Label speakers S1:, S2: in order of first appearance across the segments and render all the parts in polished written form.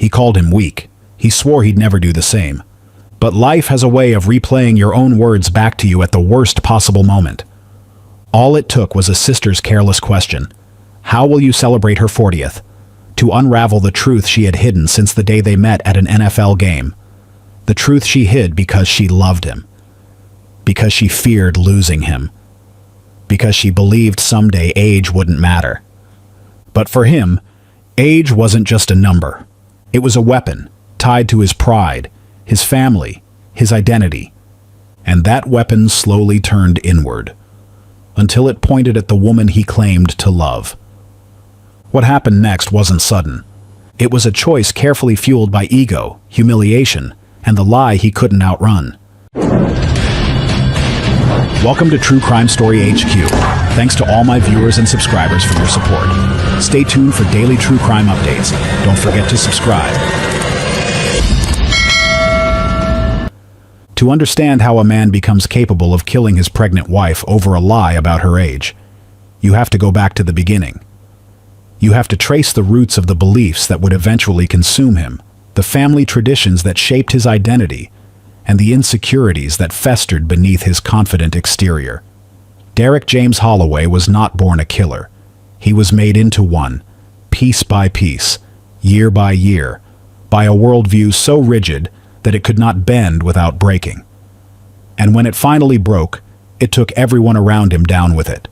S1: He called him weak. He swore he'd never do the same. But life has a way of replaying your own words back to you at the worst possible moment. All it took was a sister's careless question. How will you celebrate her 40th? To unravel the truth she had hidden since the day they met at an NFL game. The truth she hid because she loved him. Because she feared losing him. Because she believed someday age wouldn't matter. But for him, age wasn't just a number. It was a weapon, tied to his pride, his family, his identity. And that weapon slowly turned inward, until it pointed at the woman he claimed to love. What happened next wasn't sudden. It was a choice carefully fueled by ego, humiliation, and the lie he couldn't outrun. Welcome to True Crime Story HQ. Thanks to all my viewers and subscribers for your support. Stay tuned for daily true crime updates. Don't forget to subscribe. To understand how a man becomes capable of killing his pregnant wife over a lie about her age, you have to go back to the beginning. You have to trace the roots of the beliefs that would eventually consume him, the family traditions that shaped his identity, and the insecurities that festered beneath his confident exterior. Derek James Holloway was not born a killer. He was made into one, piece by piece, year by year, by a worldview so rigid that it could not bend without breaking. And when it finally broke, it took everyone around him down with it.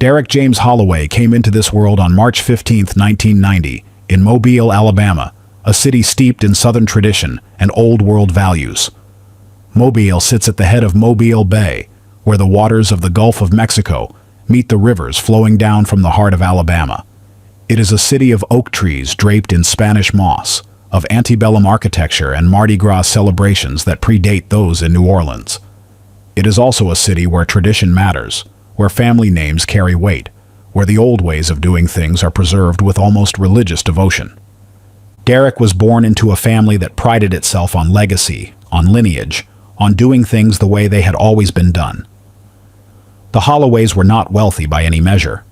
S1: Derek James Holloway came into this world on March 15, 1990, in Mobile, Alabama, a city steeped in Southern tradition and old world values. Mobile sits at the head of Mobile Bay, where the waters of the Gulf of Mexico meet the rivers flowing down from the heart of Alabama. It is a city of oak trees draped in Spanish moss, of antebellum architecture and Mardi Gras celebrations that predate those in New Orleans. It is also a city where tradition matters, where family names carry weight, where the old ways of doing things are preserved with almost religious devotion. Derek was born into a family that prided itself on legacy, on lineage, on doing things the way they had always been done. The Holloways were not wealthy by any measure.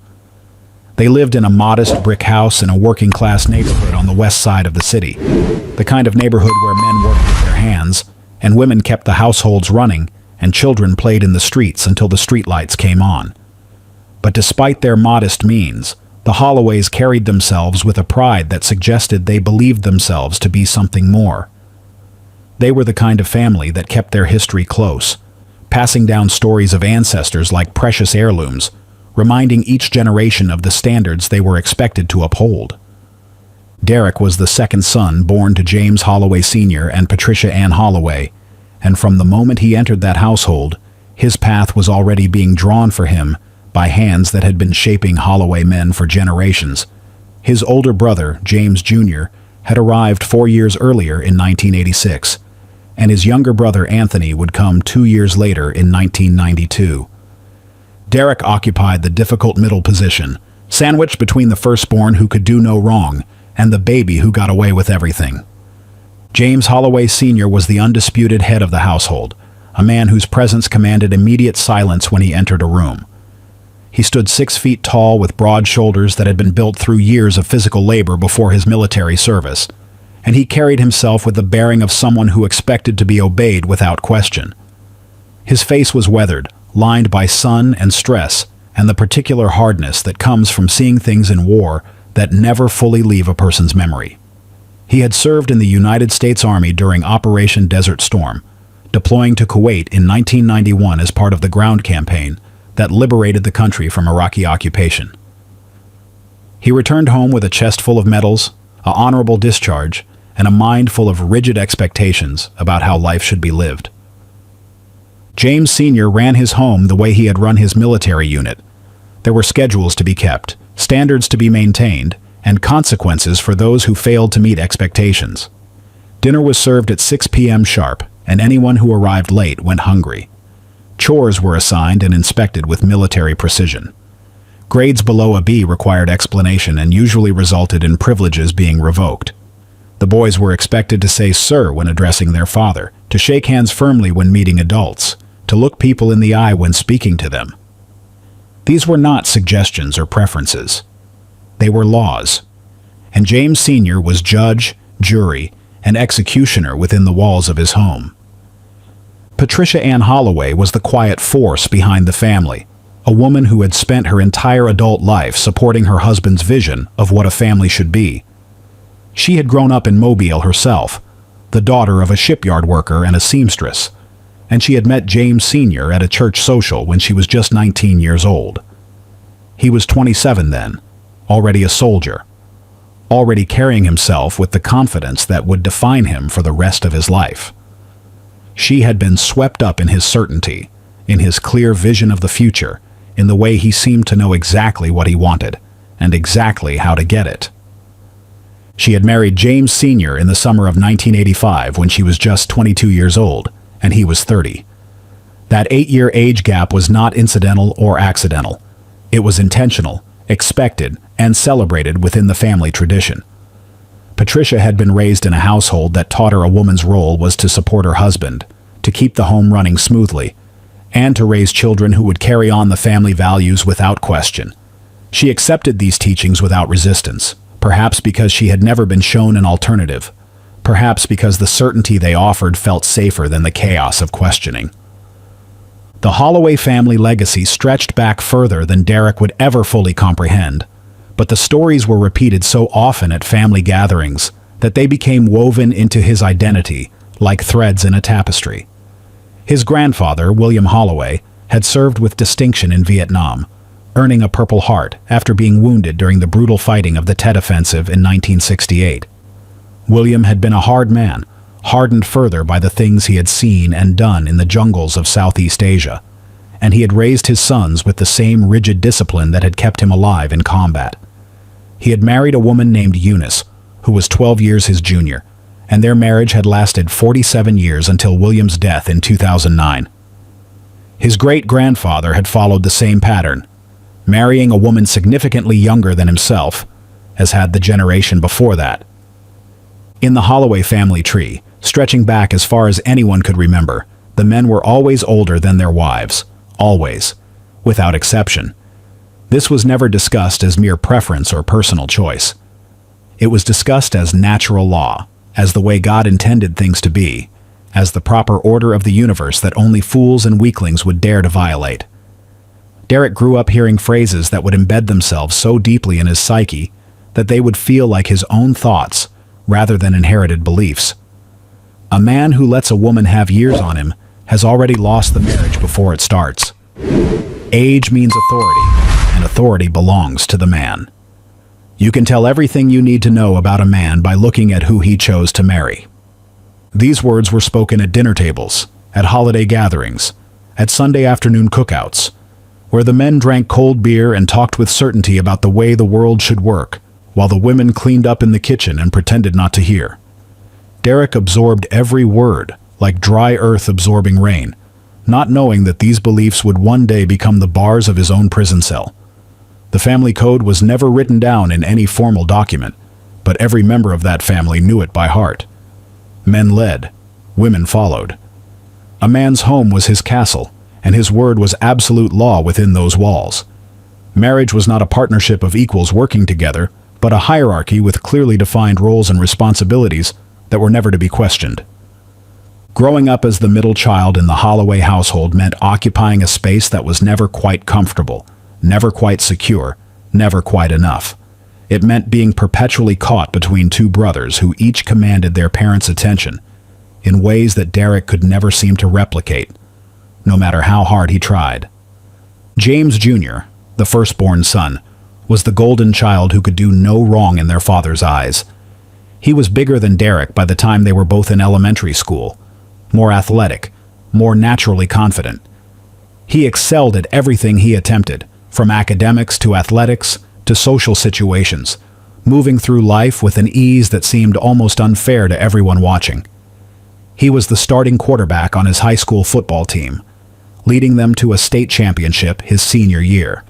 S1: They lived in a modest brick house in a working-class neighborhood on the west side of the city, the kind of neighborhood where men worked with their hands, and women kept the households running, and children played in the streets until the streetlights came on. But despite their modest means, the Holloways carried themselves with a pride that suggested they believed themselves to be something more. They were the kind of family that kept their history close, passing down stories of ancestors like precious heirlooms, reminding each generation of the standards they were expected to uphold. Derek was the second son born to James Holloway Sr. and Patricia Ann Holloway, and from the moment he entered that household, his path was already being drawn for him by hands that had been shaping Holloway men for generations. His older brother, James Jr., had arrived 4 years earlier in 1986, and his younger brother Anthony would come 2 years later in 1992. Derek occupied the difficult middle position, sandwiched between the firstborn who could do no wrong and the baby who got away with everything. James Holloway Sr. was the undisputed head of the household, a man whose presence commanded immediate silence when he entered a room. He stood 6 feet tall with broad shoulders that had been built through years of physical labor before his military service, and he carried himself with the bearing of someone who expected to be obeyed without question. His face was weathered, lined by sun and stress, and the particular hardness that comes from seeing things in war that never fully leave a person's memory. He had served in the United States Army during Operation Desert Storm, deploying to Kuwait in 1991 as part of the ground campaign that liberated the country from Iraqi occupation. He returned home with a chest full of medals, an honorable discharge, and a mind full of rigid expectations about how life should be lived. James Sr. ran his home the way he had run his military unit. There were schedules to be kept, standards to be maintained, and consequences for those who failed to meet expectations. Dinner was served at 6 p.m. sharp, and anyone who arrived late went hungry. Chores were assigned and inspected with military precision. Grades below a B required explanation and usually resulted in privileges being revoked. The boys were expected to say "sir" when addressing their father, to shake hands firmly when meeting adults, to look people in the eye when speaking to them. These were not suggestions or preferences. They were laws. And James Sr. was judge, jury, and executioner within the walls of his home. Patricia Ann Holloway was the quiet force behind the family, a woman who had spent her entire adult life supporting her husband's vision of what a family should be. She had grown up in Mobile herself, the daughter of a shipyard worker and a seamstress, and she had met James Sr. at a church social when she was just 19 years old. He was 27 then, already a soldier, already carrying himself with the confidence that would define him for the rest of his life. She had been swept up in his certainty, in his clear vision of the future, in the way he seemed to know exactly what he wanted, and exactly how to get it. She had married James Sr. in the summer of 1985 when she was just 22 years old, and he was 30. That 8-year age gap was not incidental or accidental. It was intentional, expected, and celebrated within the family tradition. Patricia had been raised in a household that taught her a woman's role was to support her husband, to keep the home running smoothly, and to raise children who would carry on the family values without question. She accepted these teachings without resistance, perhaps because she had never been shown an alternative, perhaps because the certainty they offered felt safer than the chaos of questioning. The Holloway family legacy stretched back further than Derek would ever fully comprehend, but the stories were repeated so often at family gatherings that they became woven into his identity like threads in a tapestry. His grandfather, William Holloway, had served with distinction in Vietnam, earning a Purple Heart after being wounded during the brutal fighting of the Tet Offensive in 1968. William had been a hard man, hardened further by the things he had seen and done in the jungles of Southeast Asia, and he had raised his sons with the same rigid discipline that had kept him alive in combat. He had married a woman named Eunice, who was 12 years his junior, and their marriage had lasted 47 years until William's death in 2009. His great-grandfather had followed the same pattern, marrying a woman significantly younger than himself, as had the generation before that. In the Holloway family tree, stretching back as far as anyone could remember, the men were always older than their wives, always, without exception. This was never discussed as mere preference or personal choice. It was discussed as natural law, as the way God intended things to be, as the proper order of the universe that only fools and weaklings would dare to violate. Derek grew up hearing phrases that would embed themselves so deeply in his psyche that they would feel like his own thoughts rather than inherited beliefs. A man who lets a woman have years on him has already lost the marriage before it starts. Age means authority, and authority belongs to the man. You can tell everything you need to know about a man by looking at who he chose to marry. These words were spoken at dinner tables, at holiday gatherings, at Sunday afternoon cookouts, where the men drank cold beer and talked with certainty about the way the world should work, while the women cleaned up in the kitchen and pretended not to hear. Derek absorbed every word, like dry earth absorbing rain, not knowing that these beliefs would one day become the bars of his own prison cell. The family code was never written down in any formal document, but every member of that family knew it by heart. Men led, women followed. A man's home was his castle, and his word was absolute law within those walls. Marriage was not a partnership of equals working together, but a hierarchy with clearly defined roles and responsibilities that were never to be questioned. Growing up as the middle child in the Holloway household meant occupying a space that was never quite comfortable, never quite secure, never quite enough. It meant being perpetually caught between two brothers who each commanded their parents' attention in ways that Derek could never seem to replicate, no matter how hard he tried. James Jr., the firstborn son, was the golden child who could do no wrong in their father's eyes. He was bigger than Derek by the time they were both in elementary school, more athletic, more naturally confident. He excelled at everything he attempted, from academics to athletics to social situations, moving through life with an ease that seemed almost unfair to everyone watching. He was the starting quarterback on his high school football team, leading them to a state championship his senior year.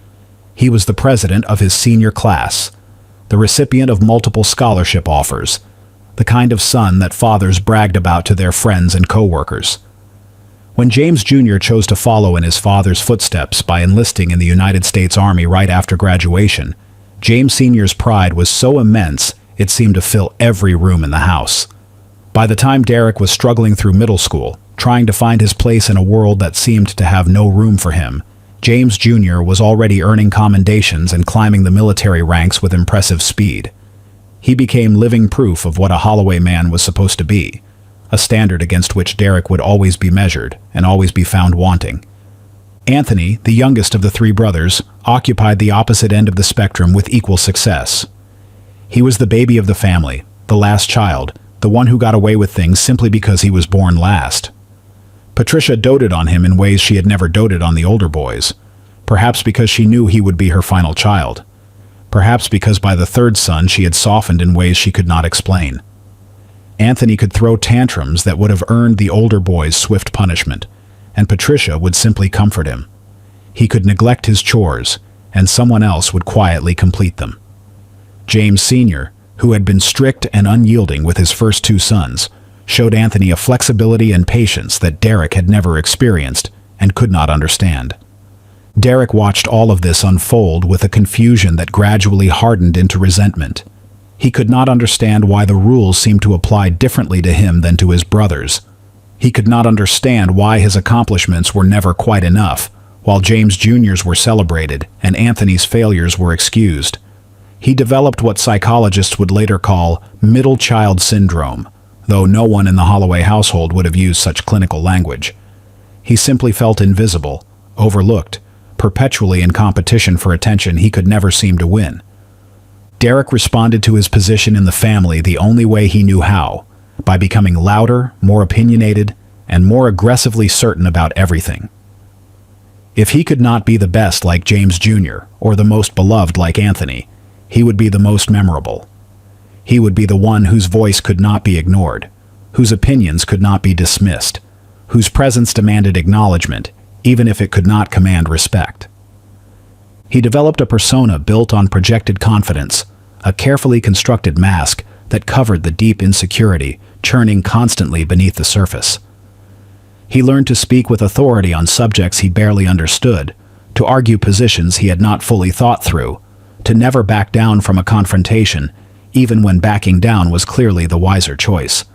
S1: He was the president of his senior class, the recipient of multiple scholarship offers, the kind of son that fathers bragged about to their friends and co-workers. When James Jr. chose to follow in his father's footsteps by enlisting in the United States Army right after graduation, James Sr.'s pride was so immense It seemed to fill every room in the house. By the time Derek was struggling through middle school, trying to find his place in a world that seemed to have no room for him, James Jr. was already earning commendations and climbing the military ranks with impressive speed. He became living proof of what a Holloway man was supposed to be, a standard against which Derek would always be measured and always be found wanting. Anthony, the youngest of the three brothers, occupied the opposite end of the spectrum with equal success. He was the baby of the family, the last child, the one who got away with things simply because he was born last. Patricia doted on him in ways she had never doted on the older boys, perhaps because she knew he would be her final child, perhaps because by the third son she had softened in ways she could not explain. Anthony could throw tantrums that would have earned the older boys swift punishment, and Patricia would simply comfort him. He could neglect his chores, and someone else would quietly complete them. James Sr., who had been strict and unyielding with his first two sons, showed Anthony a flexibility and patience that Derek had never experienced and could not understand. Derek watched all of this unfold with a confusion that gradually hardened into resentment. He could not understand why the rules seemed to apply differently to him than to his brothers. He could not understand why his accomplishments were never quite enough, while James Jr.'s were celebrated and Anthony's failures were excused. He developed what psychologists would later call middle child syndrome, though no one in the Holloway household would have used such clinical language. He simply felt invisible, overlooked, perpetually in competition for attention he could never seem to win. Derek responded to his position in the family the only way he knew how, by becoming louder, more opinionated, and more aggressively certain about everything. If he could not be the best like James Jr. or the most beloved like Anthony, he would be the most memorable. He would be the one whose voice could not be ignored, whose opinions could not be dismissed, whose presence demanded acknowledgement, even if it could not command respect. He developed a persona built on projected confidence, a carefully constructed mask that covered the deep insecurity churning constantly beneath the surface. He learned to speak with authority on subjects he barely understood, to argue positions he had not fully thought through, to never back down from a confrontation, even when backing down was clearly the wiser choice.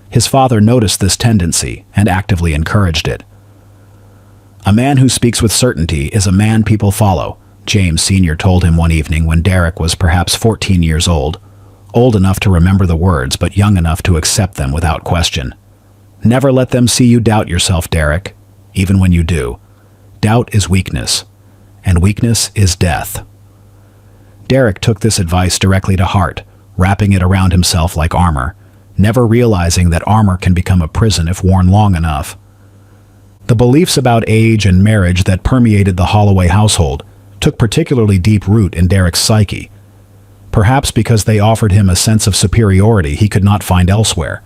S1: His father noticed this tendency and actively encouraged it. "A man who speaks with certainty is a man people follow," James Sr. told him one evening when Derek was perhaps 14 years old enough to remember the words but young enough to accept them without question. "Never let them see you doubt yourself, Derek, even when you do. Doubt is weakness, and weakness is death." Derek took this advice directly to heart, wrapping it around himself like armor, never realizing that armor can become a prison if worn long enough. The beliefs about age and marriage that permeated the Holloway household took particularly deep root in Derek's psyche, perhaps because they offered him a sense of superiority he could not find elsewhere.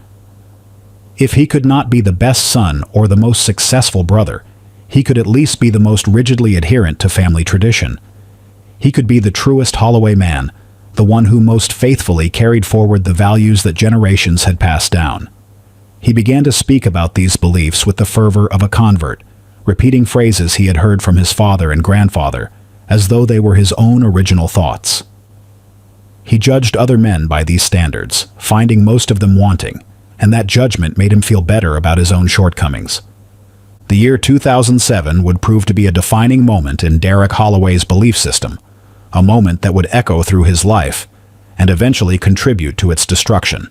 S1: If he could not be the best son or the most successful brother, he could at least be the most rigidly adherent to family tradition. He could be the truest Holloway man, the one who most faithfully carried forward the values that generations had passed down. He began to speak about these beliefs with the fervor of a convert, repeating phrases he had heard from his father and grandfather, as though they were his own original thoughts. He judged other men by these standards, finding most of them wanting, and that judgment made him feel better about his own shortcomings. The year 2007 would prove to be a defining moment in Derek Holloway's belief system, a moment that would echo through his life and eventually contribute to its destruction.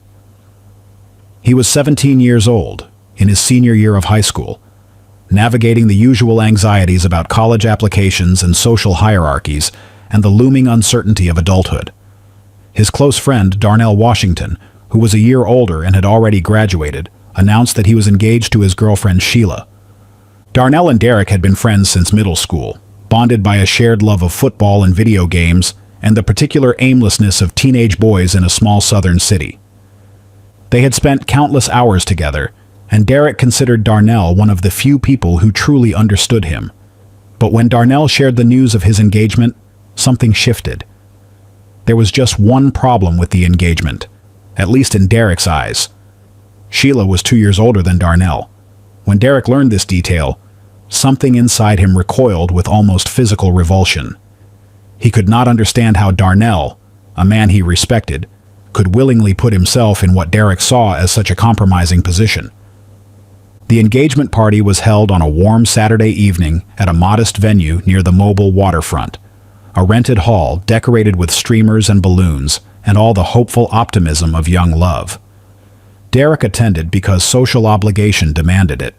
S1: He was 17 years old, in his senior year of high school, navigating the usual anxieties about college applications and social hierarchies and the looming uncertainty of adulthood. His close friend, Darnell Washington, who was a year older and had already graduated, announced that he was engaged to his girlfriend Sheila. Darnell and Derek had been friends since middle school, bonded by a shared love of football and video games and the particular aimlessness of teenage boys in a small southern city. They had spent countless hours together, and Derek considered Darnell one of the few people who truly understood him. But when Darnell shared the news of his engagement, something shifted. There was just one problem with the engagement, at least in Derek's eyes. Sheila was 2 years older than Darnell. When Derek learned this detail, something inside him recoiled with almost physical revulsion. He could not understand how Darnell, a man he respected, could willingly put himself in what Derek saw as such a compromising position. The engagement party was held on a warm Saturday evening at a modest venue near the mobile waterfront, a rented hall decorated with streamers and balloons and all the hopeful optimism of young love. Derek attended because social obligation demanded it,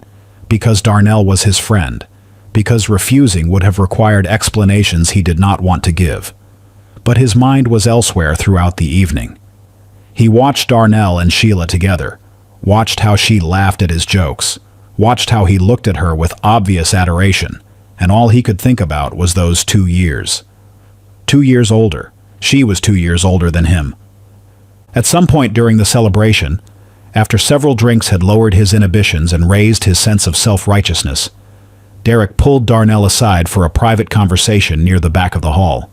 S1: because Darnell was his friend, because refusing would have required explanations he did not want to give. But his mind was elsewhere throughout the evening. He watched Darnell and Sheila together, watched how she laughed at his jokes, watched how he looked at her with obvious adoration, and all he could think about was those 2 years. 2 years older. She was 2 years older than him. At some point during the celebration, after several drinks had lowered his inhibitions and raised his sense of self-righteousness, Derek pulled Darnell aside for a private conversation near the back of the hall.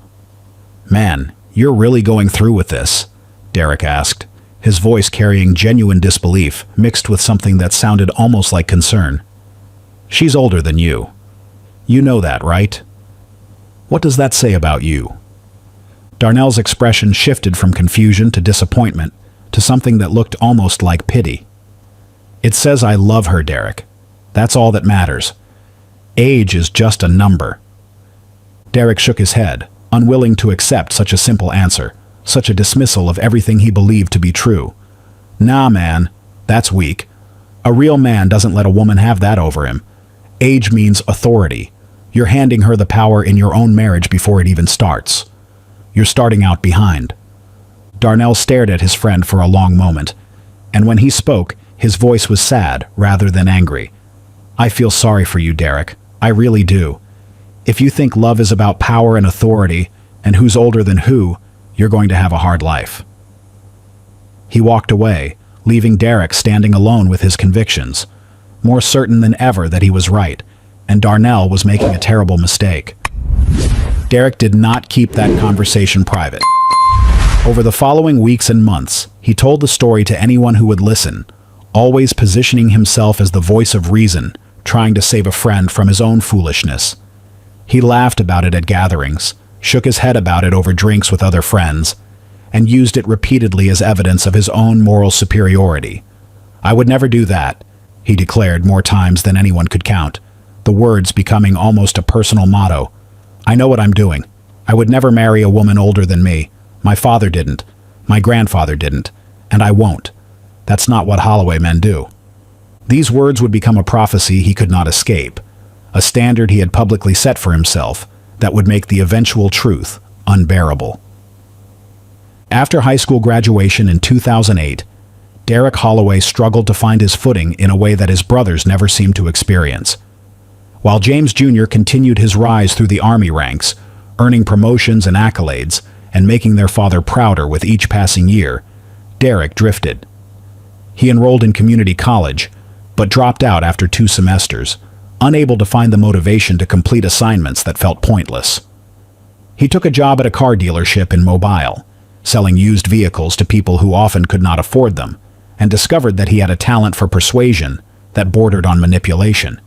S1: "Man, you're really going through with this?" Derek asked, his voice carrying genuine disbelief mixed with something that sounded almost like concern. "She's older than you. You know that, right? What does that say about you?" Darnell's expression shifted from confusion to disappointment to something that looked almost like pity. "It says I love her, Derek. That's all that matters. Age is just a number." Derek shook his head, unwilling to accept such a simple answer, such a dismissal of everything he believed to be true. "Nah, man, that's weak. A real man doesn't let a woman have that over him. Age means authority. You're handing her the power in your own marriage before it even starts. You're starting out behind." Darnell stared at his friend for a long moment, and when he spoke, his voice was sad rather than angry. "I feel sorry for you, Derek. I really do. If you think love is about power and authority, and who's older than who, you're going to have a hard life." He walked away, leaving Derek standing alone with his convictions, more certain than ever that he was right, and Darnell was making a terrible mistake. Derek did not keep that conversation private. Over the following weeks and months, he told the story to anyone who would listen, always positioning himself as the voice of reason, trying to save a friend from his own foolishness. He laughed about it at gatherings, shook his head about it over drinks with other friends, and used it repeatedly as evidence of his own moral superiority. "I would never do that," he declared more times than anyone could count, the words becoming almost a personal motto. "I know what I'm doing. I would never marry a woman older than me. My father didn't. My grandfather didn't. And I won't. That's not what Holloway men do." These words would become a prophecy he could not escape, a standard he had publicly set for himself that would make the eventual truth unbearable. After high school graduation in 2008, Derek Holloway struggled to find his footing in a way that his brothers never seemed to experience. While James Jr. continued his rise through the Army ranks, earning promotions and accolades, and making their father prouder with each passing year, Derek drifted. He enrolled in community college, but dropped out after 2 semesters, unable to find the motivation to complete assignments that felt pointless. He took a job at a car dealership in Mobile, selling used vehicles to people who often could not afford them, and discovered that he had a talent for persuasion that bordered on manipulation.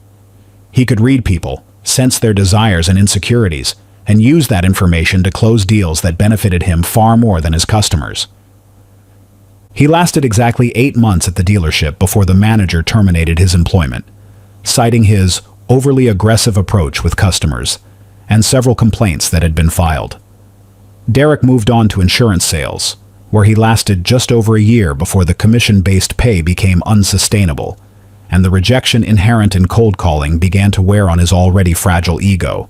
S1: He could read people, sense their desires and insecurities, and use that information to close deals that benefited him far more than his customers. He lasted exactly 8 months at the dealership before the manager terminated his employment, citing his overly aggressive approach with customers and several complaints that had been filed. Derek moved on to insurance sales, where he lasted just over a year before the commission-based pay became unsustainable, and the rejection inherent in cold calling began to wear on his already fragile ego.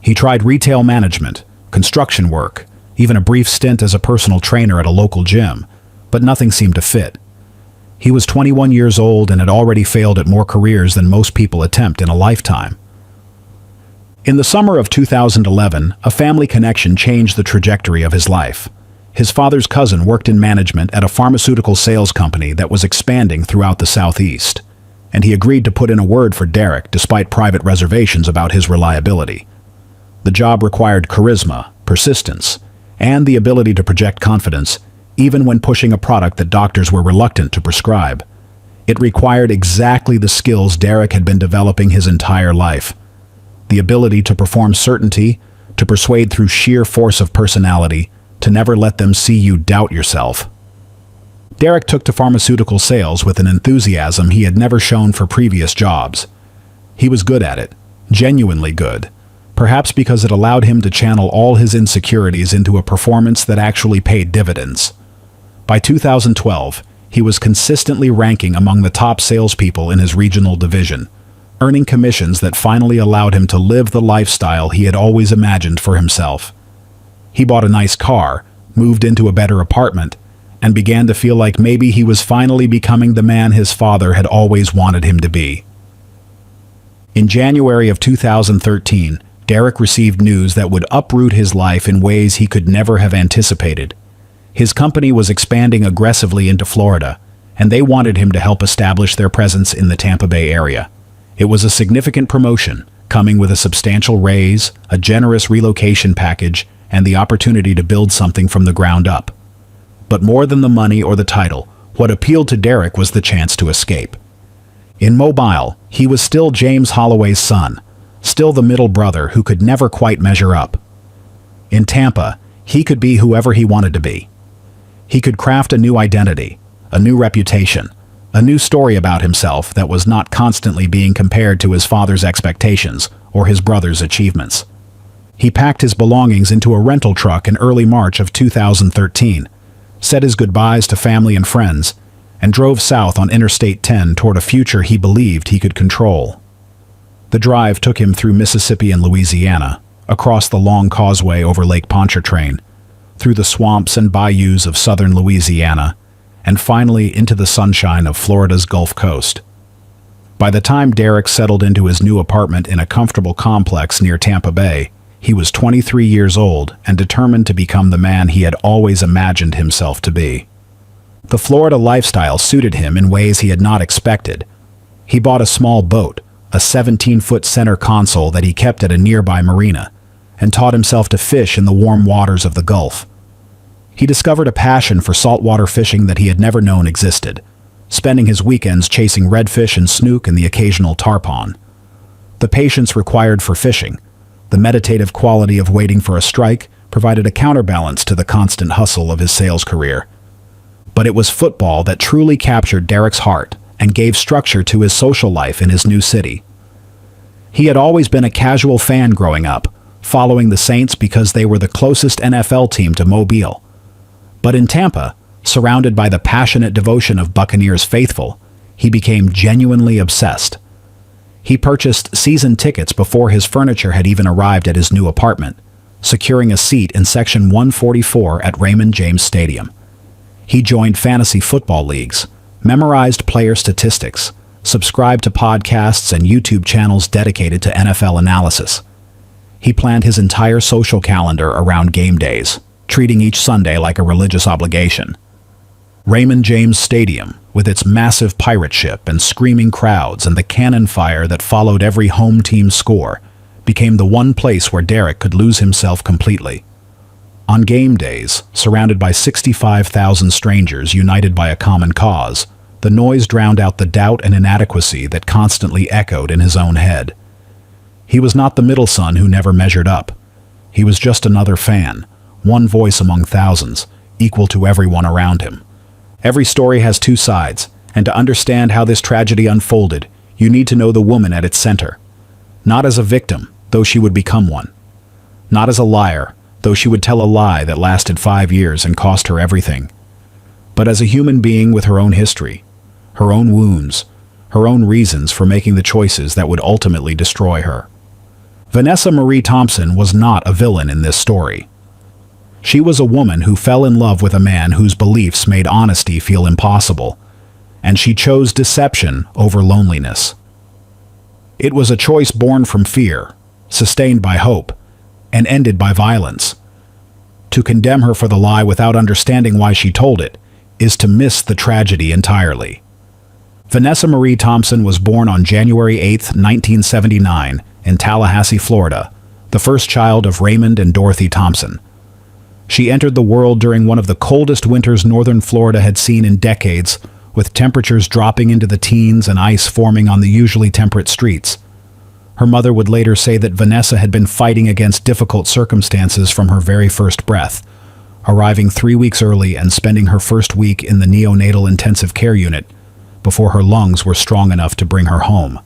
S1: He tried retail management, construction work, even a brief stint as a personal trainer at a local gym, but nothing seemed to fit. He was 21 years old and had already failed at more careers than most people attempt in a lifetime. In the summer of 2011, a family connection changed the trajectory of his life. His father's cousin worked in management at a pharmaceutical sales company that was expanding throughout the Southeast, and he agreed to put in a word for Derek despite private reservations about his reliability. The job required charisma, persistence, and the ability to project confidence, even when pushing a product that doctors were reluctant to prescribe. It required exactly the skills Derek had been developing his entire life. The ability to perform certainty, to persuade through sheer force of personality, to never let them see you doubt yourself. Derek took to pharmaceutical sales with an enthusiasm he had never shown for previous jobs. He was good at it, genuinely good, perhaps because it allowed him to channel all his insecurities into a performance that actually paid dividends. By 2012, he was consistently ranking among the top salespeople in his regional division, earning commissions that finally allowed him to live the lifestyle he had always imagined for himself. He bought a nice car, moved into a better apartment, and began to feel like maybe he was finally becoming the man his father had always wanted him to be. In January of 2013, Derek received news that would uproot his life in ways he could never have anticipated. His company was expanding aggressively into Florida, and they wanted him to help establish their presence in the Tampa Bay area. It was a significant promotion, coming with a substantial raise, a generous relocation package, and the opportunity to build something from the ground up. But more than the money or the title, what appealed to Derek was the chance to escape. In Mobile, he was still James Holloway's son, still the middle brother who could never quite measure up. In Tampa, he could be whoever he wanted to be. He could craft a new identity, a new reputation, a new story about himself that was not constantly being compared to his father's expectations or his brother's achievements. He packed his belongings into a rental truck in early March of 2013, said his goodbyes to family and friends, and drove south on Interstate 10 toward a future he believed he could control. The drive took him through Mississippi and Louisiana, across the long causeway over Lake Pontchartrain, through the swamps and bayous of southern Louisiana, and finally into the sunshine of Florida's Gulf Coast. By the time Derek settled into his new apartment in a comfortable complex near Tampa Bay, he was 23 years old and determined to become the man he had always imagined himself to be. The Florida lifestyle suited him in ways he had not expected. He bought a small boat, a 17-foot center console that he kept at a nearby marina, and taught himself to fish in the warm waters of the Gulf. He discovered a passion for saltwater fishing that he had never known existed, spending his weekends chasing redfish and snook and the occasional tarpon. The patience required for fishing, the meditative quality of waiting for a strike, provided a counterbalance to the constant hustle of his sales career. But it was football that truly captured Derek's heart and gave structure to his social life in his new city. He had always been a casual fan growing up, following the Saints because they were the closest NFL team to Mobile. But in Tampa, surrounded by the passionate devotion of Buccaneers faithful, he became genuinely obsessed. He purchased season tickets before his furniture had even arrived at his new apartment, securing a seat in Section 144 at Raymond James Stadium. He joined fantasy football leagues, memorized player statistics, subscribed to podcasts and YouTube channels dedicated to NFL analysis. He planned his entire social calendar around game days, treating each Sunday like a religious obligation. Raymond James Stadium, with its massive pirate ship and screaming crowds and the cannon fire that followed every home team score, became the one place where Derek could lose himself completely. On game days, surrounded by 65,000 strangers united by a common cause, the noise drowned out the doubt and inadequacy that constantly echoed in his own head. He was not the middle son who never measured up. He was just another fan, one voice among thousands, equal to everyone around him. Every story has two sides, and to understand how this tragedy unfolded, you need to know the woman at its center. Not as a victim, though she would become one. Not as a liar, though she would tell a lie that lasted 5 years and cost her everything. But as a human being with her own history, her own wounds, her own reasons for making the choices that would ultimately destroy her. Vanessa Marie Thompson was not a villain in this story. She was a woman who fell in love with a man whose beliefs made honesty feel impossible, and she chose deception over loneliness. It was a choice born from fear, sustained by hope, and ended by violence. To condemn her for the lie without understanding why she told it is to miss the tragedy entirely. Vanessa Marie Thompson was born on January 8, 1979, in Tallahassee, Florida, the first child of Raymond and Dorothy Thompson. She entered the world during one of the coldest winters northern Florida had seen in decades, with temperatures dropping into the teens and ice forming on the usually temperate streets. Her mother would later say that Vanessa had been fighting against difficult circumstances from her very first breath, arriving 3 weeks early and spending her first week in the neonatal intensive care unit before her lungs were strong enough to bring her home.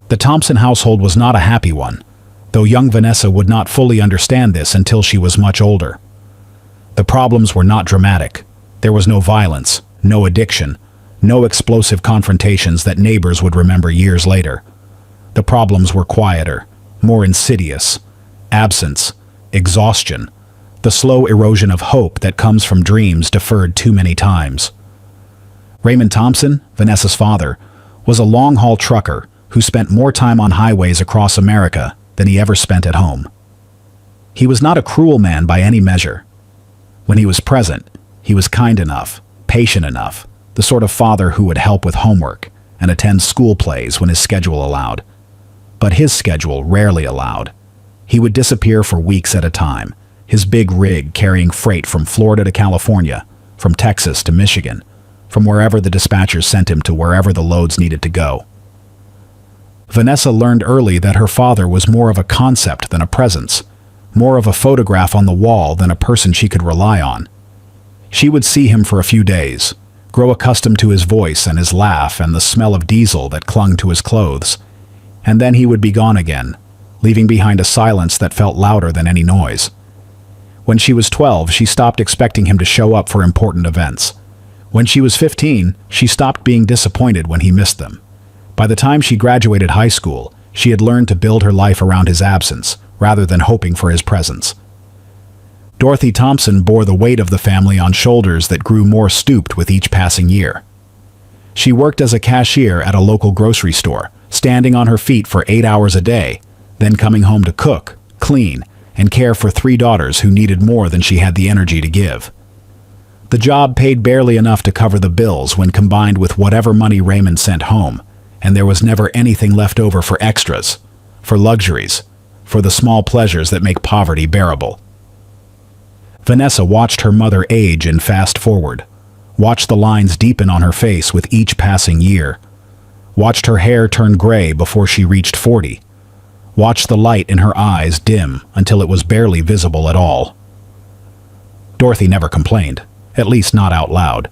S1: The Thompson household was not a happy one, though young Vanessa would not fully understand this until she was much older. The problems were not dramatic. There was no violence, no addiction, no explosive confrontations that neighbors would remember years later. The problems were quieter, more insidious: absence, exhaustion, the slow erosion of hope that comes from dreams deferred too many times. Raymond Thompson, Vanessa's father, was a long-haul trucker who spent more time on highways across America than he ever spent at home. He was not a cruel man by any measure. When he was present, he was kind enough, patient enough, the sort of father who would help with homework and attend school plays when his schedule allowed. But his schedule rarely allowed. He would disappear for weeks at a time, his big rig carrying freight from Florida to California, from Texas to Michigan, from wherever the dispatchers sent him to wherever the loads needed to go. Vanessa learned early that her father was more of a concept than a presence, more of a photograph on the wall than a person she could rely on. She would see him for a few days, grow accustomed to his voice and his laugh and the smell of diesel that clung to his clothes, and then he would be gone again, leaving behind a silence that felt louder than any noise. When she was 12, she stopped expecting him to show up for important events. When she was 15, she stopped being disappointed when he missed them. By the time she graduated high school, she had learned to build her life around his absence, rather than hoping for his presence. Dorothy Thompson bore the weight of the family on shoulders that grew more stooped with each passing year. She worked as a cashier at a local grocery store, standing on her feet for 8 hours a day, then coming home to cook, clean, and care for 3 daughters who needed more than she had the energy to give. The job paid barely enough to cover the bills when combined with whatever money Raymond sent home, and there was never anything left over for extras, for luxuries, for the small pleasures that make poverty bearable. Vanessa watched her mother age and fast forward, watched the lines deepen on her face with each passing year, watched her hair turn gray before she reached 40, watched the light in her eyes dim until it was barely visible at all. Dorothy never complained, at least not out loud.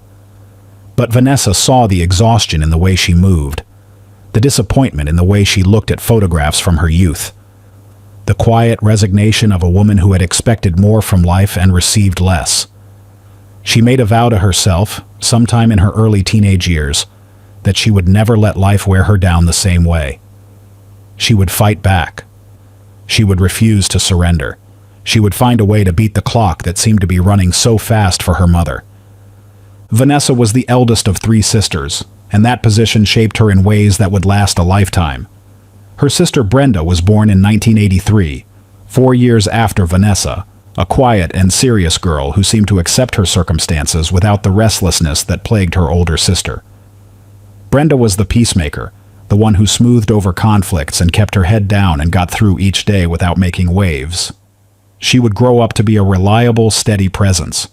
S1: But Vanessa saw the exhaustion in the way she moved, the disappointment in the way she looked at photographs from her youth, the quiet resignation of a woman who had expected more from life and received less. She made a vow to herself, sometime in her early teenage years, that she would never let life wear her down the same way. She would fight back. She would refuse to surrender. She would find a way to beat the clock that seemed to be running so fast for her mother. Vanessa was the eldest of 3 sisters, and that position shaped her in ways that would last a lifetime. Her sister Brenda was born in 1983, 4 years after Vanessa, a quiet and serious girl who seemed to accept her circumstances without the restlessness that plagued her older sister. Brenda was the peacemaker, the one who smoothed over conflicts and kept her head down and got through each day without making waves. She would grow up to be a reliable, steady presence.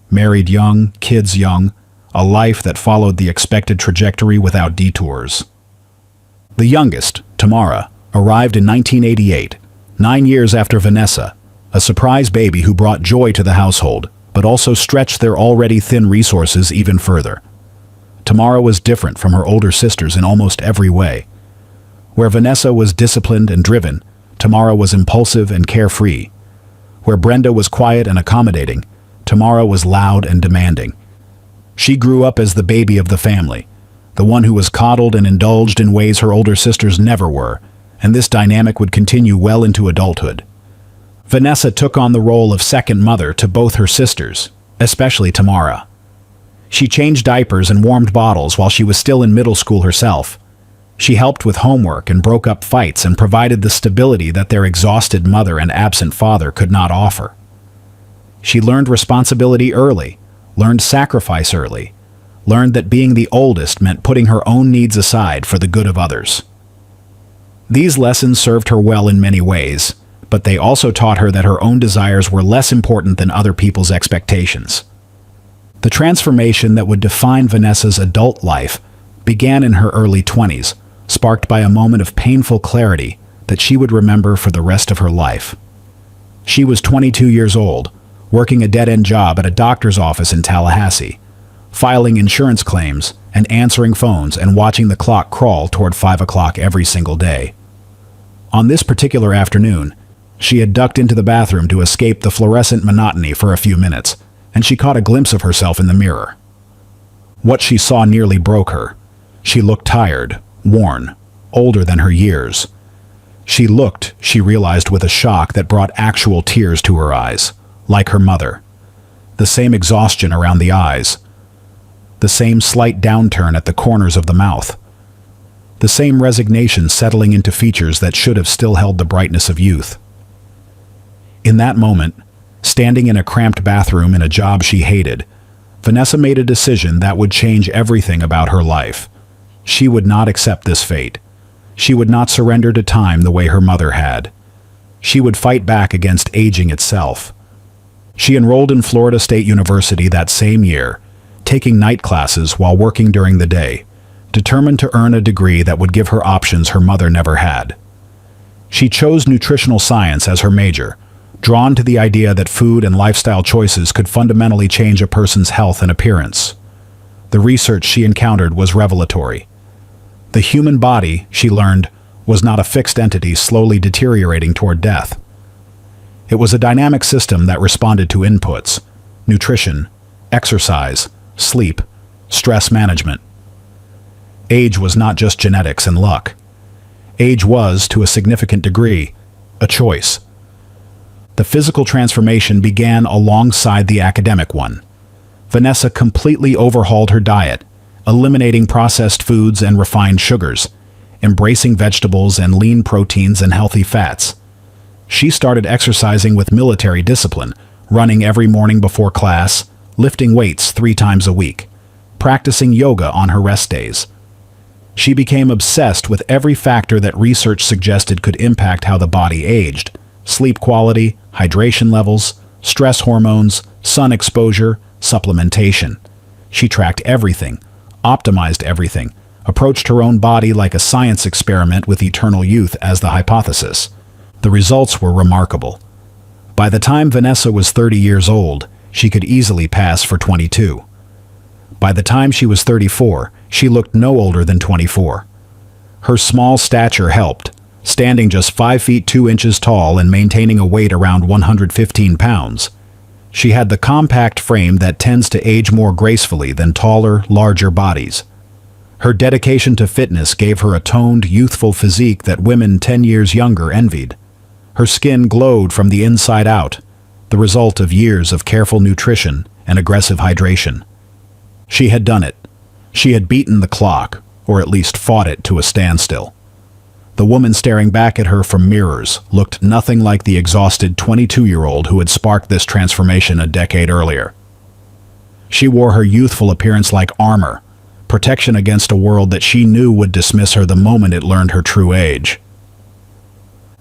S1: Married young, kids young, a life that followed the expected trajectory without detours. The youngest, Tamara, arrived in 1988, 9 years after Vanessa, a surprise baby who brought joy to the household, but also stretched their already thin resources even further. Tamara was different from her older sisters in almost every way. Where Vanessa was disciplined and driven, Tamara was impulsive and carefree. Where Brenda was quiet and accommodating, Tamara was loud and demanding. She grew up as the baby of the family, the one who was coddled and indulged in ways her older sisters never were, and this dynamic would continue well into adulthood. Vanessa took on the role of second mother to both her sisters, especially Tamara. She changed diapers and warmed bottles while she was still in middle school herself. She helped with homework and broke up fights and provided the stability that their exhausted mother and absent father could not offer. She learned responsibility early, learned sacrifice early, learned that being the oldest meant putting her own needs aside for the good of others. These lessons served her well in many ways, but they also taught her that her own desires were less important than other people's expectations. The transformation that would define Vanessa's adult life began in her early 20s, sparked by a moment of painful clarity that she would remember for the rest of her life. She was 22 years old, working a dead-end job at a doctor's office in Tallahassee, filing insurance claims and answering phones and watching the clock crawl toward 5 o'clock every single day. On this particular afternoon, she had ducked into the bathroom to escape the fluorescent monotony for a few minutes, and she caught a glimpse of herself in the mirror. What she saw nearly broke her. She looked tired, worn, older than her years. She looked, she realized with a shock that brought actual tears to her eyes, like her mother. The same exhaustion around the eyes. The same slight downturn at the corners of the mouth. The same resignation settling into features that should have still held the brightness of youth. In that moment, standing in a cramped bathroom in a job she hated, Vanessa made a decision that would change everything about her life. She would not accept this fate. She would not surrender to time the way her mother had. She would fight back against aging itself. She enrolled in Florida State University that same year, taking night classes while working during the day, determined to earn a degree that would give her options her mother never had. She chose nutritional science as her major, drawn to the idea that food and lifestyle choices could fundamentally change a person's health and appearance. The research she encountered was revelatory. The human body, she learned, was not a fixed entity slowly deteriorating toward death. It was a dynamic system that responded to inputs: nutrition, exercise, sleep, stress management. Age was not just genetics and luck. Age was, to a significant degree, a choice. The physical transformation began alongside the academic one. Vanessa completely overhauled her diet, eliminating processed foods and refined sugars, embracing vegetables and lean proteins and healthy fats. She started exercising with military discipline, running every morning before class, lifting weights 3 times a week, practicing yoga on her rest days. She became obsessed with every factor that research suggested could impact how the body aged: sleep quality, hydration levels, stress hormones, sun exposure, supplementation. She tracked everything, optimized everything, approached her own body like a science experiment with eternal youth as the hypothesis. The results were remarkable. By the time Vanessa was 30 years old, she could easily pass for 22. By the time she was 34, she looked no older than 24. Her small stature helped, standing just 5 feet 2 inches tall and maintaining a weight around 115 pounds. She had the compact frame that tends to age more gracefully than taller, larger bodies. Her dedication to fitness gave her a toned, youthful physique that women 10 years younger envied. Her skin glowed from the inside out, the result of years of careful nutrition and aggressive hydration. She had done it. She had beaten the clock, or at least fought it to a standstill. The woman staring back at her from mirrors looked nothing like the exhausted 22-year-old who had sparked this transformation a decade earlier. She wore her youthful appearance like armor, protection against a world that she knew would dismiss her the moment it learned her true age.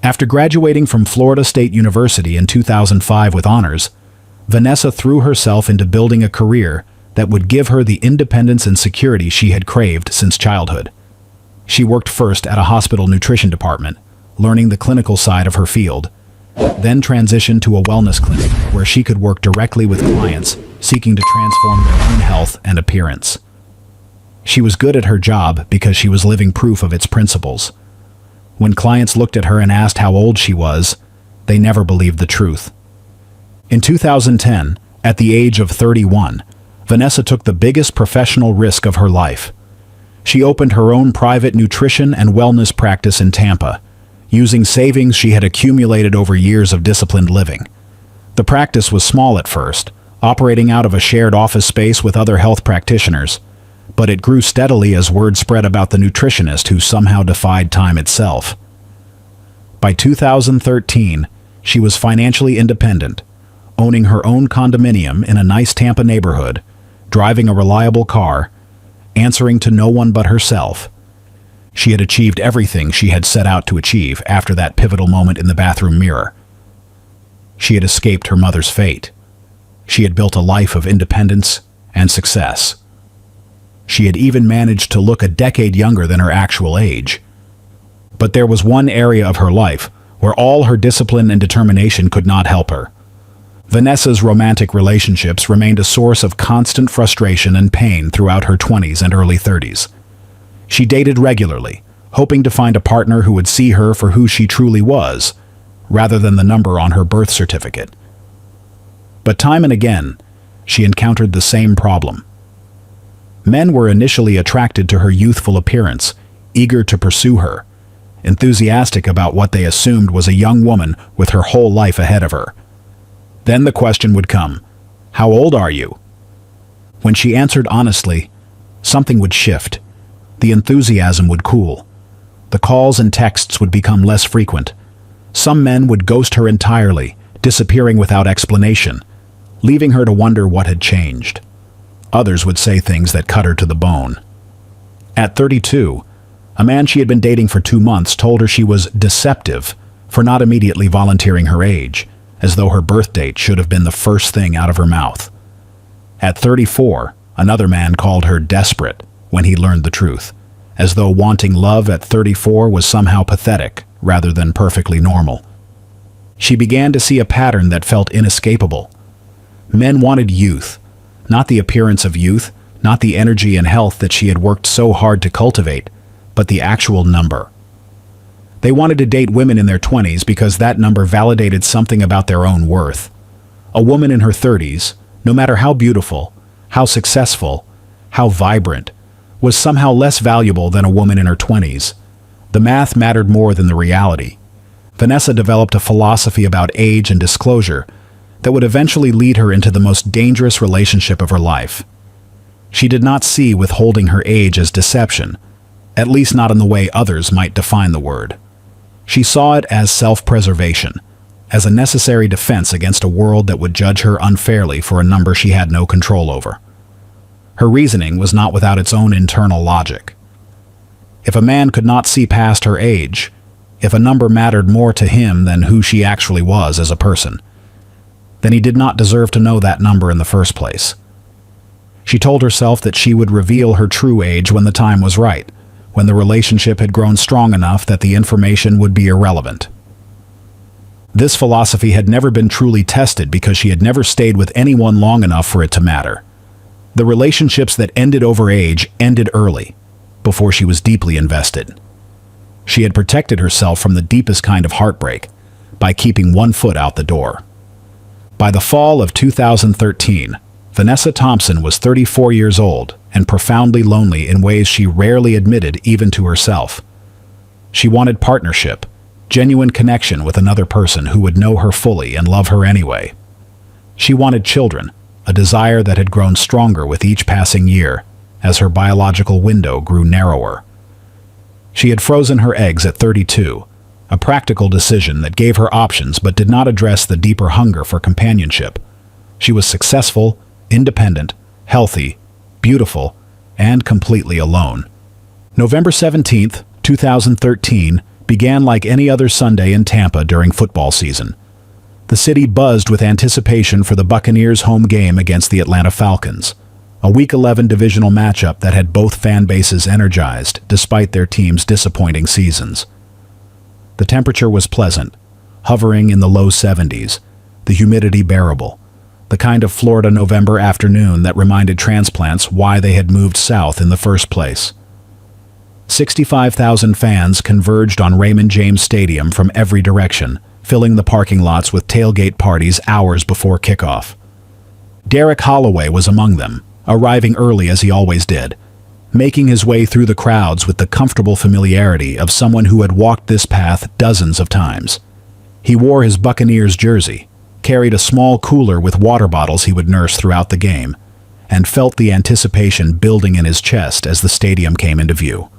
S1: After graduating from Florida State University in 2005 with honors, Vanessa threw herself into building a career that would give her the independence and security she had craved since childhood. She worked first at a hospital nutrition department, learning the clinical side of her field, then transitioned to a wellness clinic where she could work directly with clients seeking to transform their own health and appearance. She was good at her job because she was living proof of its principles. When clients looked at her and asked how old she was, they never believed the truth. In 2010, at the age of 31, Vanessa took the biggest professional risk of her life. She opened her own private nutrition and wellness practice in Tampa, using savings she had accumulated over years of disciplined living. The practice was small at first, operating out of a shared office space with other health practitioners, but it grew steadily as word spread about the nutritionist who somehow defied time itself. By 2013, she was financially independent, owning her own condominium in a nice Tampa neighborhood, driving a reliable car, answering to no one but herself. She had achieved everything she had set out to achieve after that pivotal moment in the bathroom mirror. She had escaped her mother's fate. She had built a life of independence and success. She had even managed to look a decade younger than her actual age. But there was one area of her life where all her discipline and determination could not help her. Vanessa's romantic relationships remained a source of constant frustration and pain throughout her 20s and early 30s. She dated regularly, hoping to find a partner who would see her for who she truly was, rather than the number on her birth certificate. But time and again, she encountered the same problem. Men were initially attracted to her youthful appearance, eager to pursue her, enthusiastic about what they assumed was a young woman with her whole life ahead of her. Then the question would come, "How old are you?" When she answered honestly, something would shift. The enthusiasm would cool. The calls and texts would become less frequent. Some men would ghost her entirely, disappearing without explanation, leaving her to wonder what had changed. Others would say things that cut her to the bone. At 32, a man she had been dating for 2 months told her she was deceptive for not immediately volunteering her age, as though her birth date should have been the first thing out of her mouth. At 34, another man called her desperate when he learned the truth, as though wanting love at 34 was somehow pathetic rather than perfectly normal. She began to see a pattern that felt inescapable. Men wanted youth, not the appearance of youth, not the energy and health that she had worked so hard to cultivate, but the actual number. They wanted to date women in their 20s because that number validated something about their own worth. A woman in her 30s, no matter how beautiful, how successful, how vibrant, was somehow less valuable than a woman in her 20s. The math mattered more than the reality. Vanessa developed a philosophy about age and disclosure that would eventually lead her into the most dangerous relationship of her life. She did not see withholding her age as deception, at least not in the way others might define the word. She saw it as self-preservation, as a necessary defense against a world that would judge her unfairly for a number she had no control over. Her reasoning was not without its own internal logic. If a man could not see past her age, if a number mattered more to him than who she actually was as a person, then he did not deserve to know that number in the first place. She told herself that she would reveal her true age when the time was right, when the relationship had grown strong enough that the information would be irrelevant. This philosophy had never been truly tested because she had never stayed with anyone long enough for it to matter. The relationships that ended over age ended early, before she was deeply invested. She had protected herself from the deepest kind of heartbreak by keeping one foot out the door. By the fall of 2013, Vanessa Thompson was 34 years old and profoundly lonely in ways she rarely admitted even to herself. She wanted partnership, genuine connection with another person who would know her fully and love her anyway. She wanted children, a desire that had grown stronger with each passing year as her biological window grew narrower. She had frozen her eggs at 32, a practical decision that gave her options but did not address the deeper hunger for companionship. She was successful, independent, healthy, beautiful, and completely alone. November 17th, 2013 began like any other Sunday in Tampa during football season. The city buzzed with anticipation for the Buccaneers' home game against the Atlanta Falcons, a Week 11 divisional matchup that had both fan bases energized despite their team's disappointing seasons. The temperature was pleasant, hovering in the low 70s, the humidity bearable, the kind of Florida November afternoon that reminded transplants why they had moved south in the first place. 65,000 fans converged on Raymond James Stadium from every direction, filling the parking lots with tailgate parties hours before kickoff. Derek Holloway was among them, arriving early as he always did, making his way through the crowds with the comfortable familiarity of someone who had walked this path dozens of times. He wore his Buccaneers jersey, carried a small cooler with water bottles he would nurse throughout the game, and felt the anticipation building in his chest as the stadium came into view.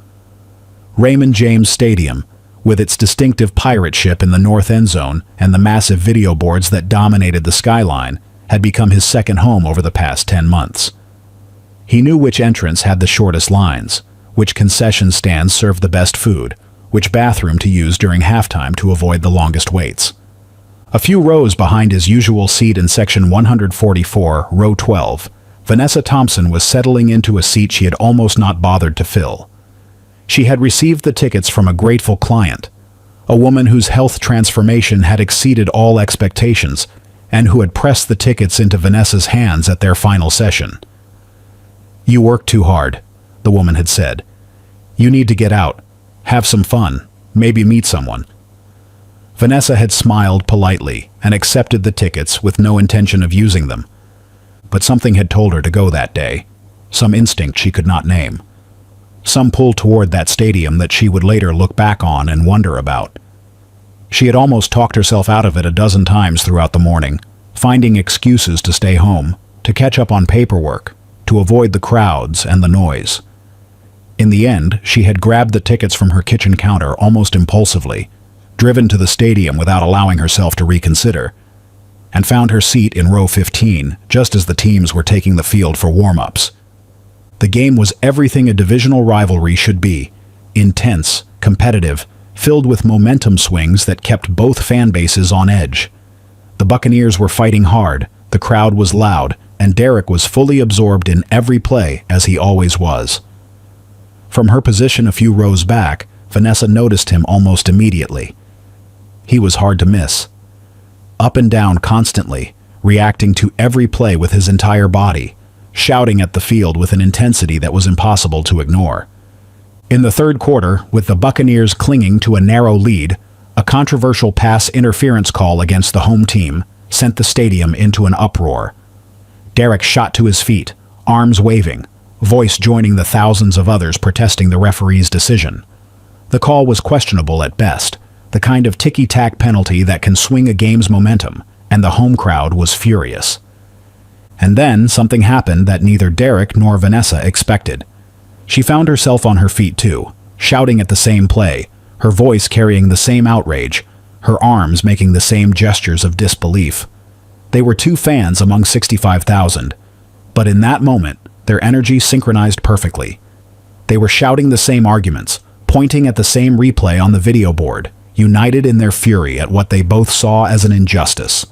S1: Raymond James Stadium, with its distinctive pirate ship in the north end zone and the massive video boards that dominated the skyline, had become his second home over the past 10 months. He knew which entrance had the shortest lines, which concession stands served the best food, which bathroom to use during halftime to avoid the longest waits. A few rows behind his usual seat in section 144, row 12, Vanessa Thompson was settling into a seat she had almost not bothered to fill. She had received the tickets from a grateful client, a woman whose health transformation had exceeded all expectations and who had pressed the tickets into Vanessa's hands at their final session. "You work too hard," the woman had said. "You need to get out, have some fun, maybe meet someone." Vanessa had smiled politely and accepted the tickets with no intention of using them. But something had told her to go that day, some instinct she could not name. Some pull toward that stadium that she would later look back on and wonder about. She had almost talked herself out of it a dozen times throughout the morning, finding excuses to stay home, to catch up on paperwork, to avoid the crowds and the noise. In the end, she had grabbed the tickets from her kitchen counter almost impulsively, driven to the stadium without allowing herself to reconsider, and found her seat in row 15 just as the teams were taking the field for warm-ups. The game was everything a divisional rivalry should be: intense, competitive, filled with momentum swings that kept both fan bases on edge. The Buccaneers were fighting hard, the crowd was loud, and Derek was fully absorbed in every play, as he always was. From her position a few rows back, Vanessa noticed him almost immediately. He was hard to miss. Up and down constantly, reacting to every play with his entire body, shouting at the field with an intensity that was impossible to ignore. In the third quarter, with the Buccaneers clinging to a narrow lead, a controversial pass interference call against the home team sent the stadium into an uproar. Derek shot to his feet, arms waving, voice joining the thousands of others protesting the referee's decision. The call was questionable at best, the kind of ticky-tack penalty that can swing a game's momentum, and the home crowd was furious. And then something happened that neither Derek nor Vanessa expected. She found herself on her feet too, shouting at the same play, her voice carrying the same outrage, her arms making the same gestures of disbelief. They were two fans among 65,000, but in that moment, their energy synchronized perfectly. They were shouting the same arguments, pointing at the same replay on the video board, united in their fury at what they both saw as an injustice.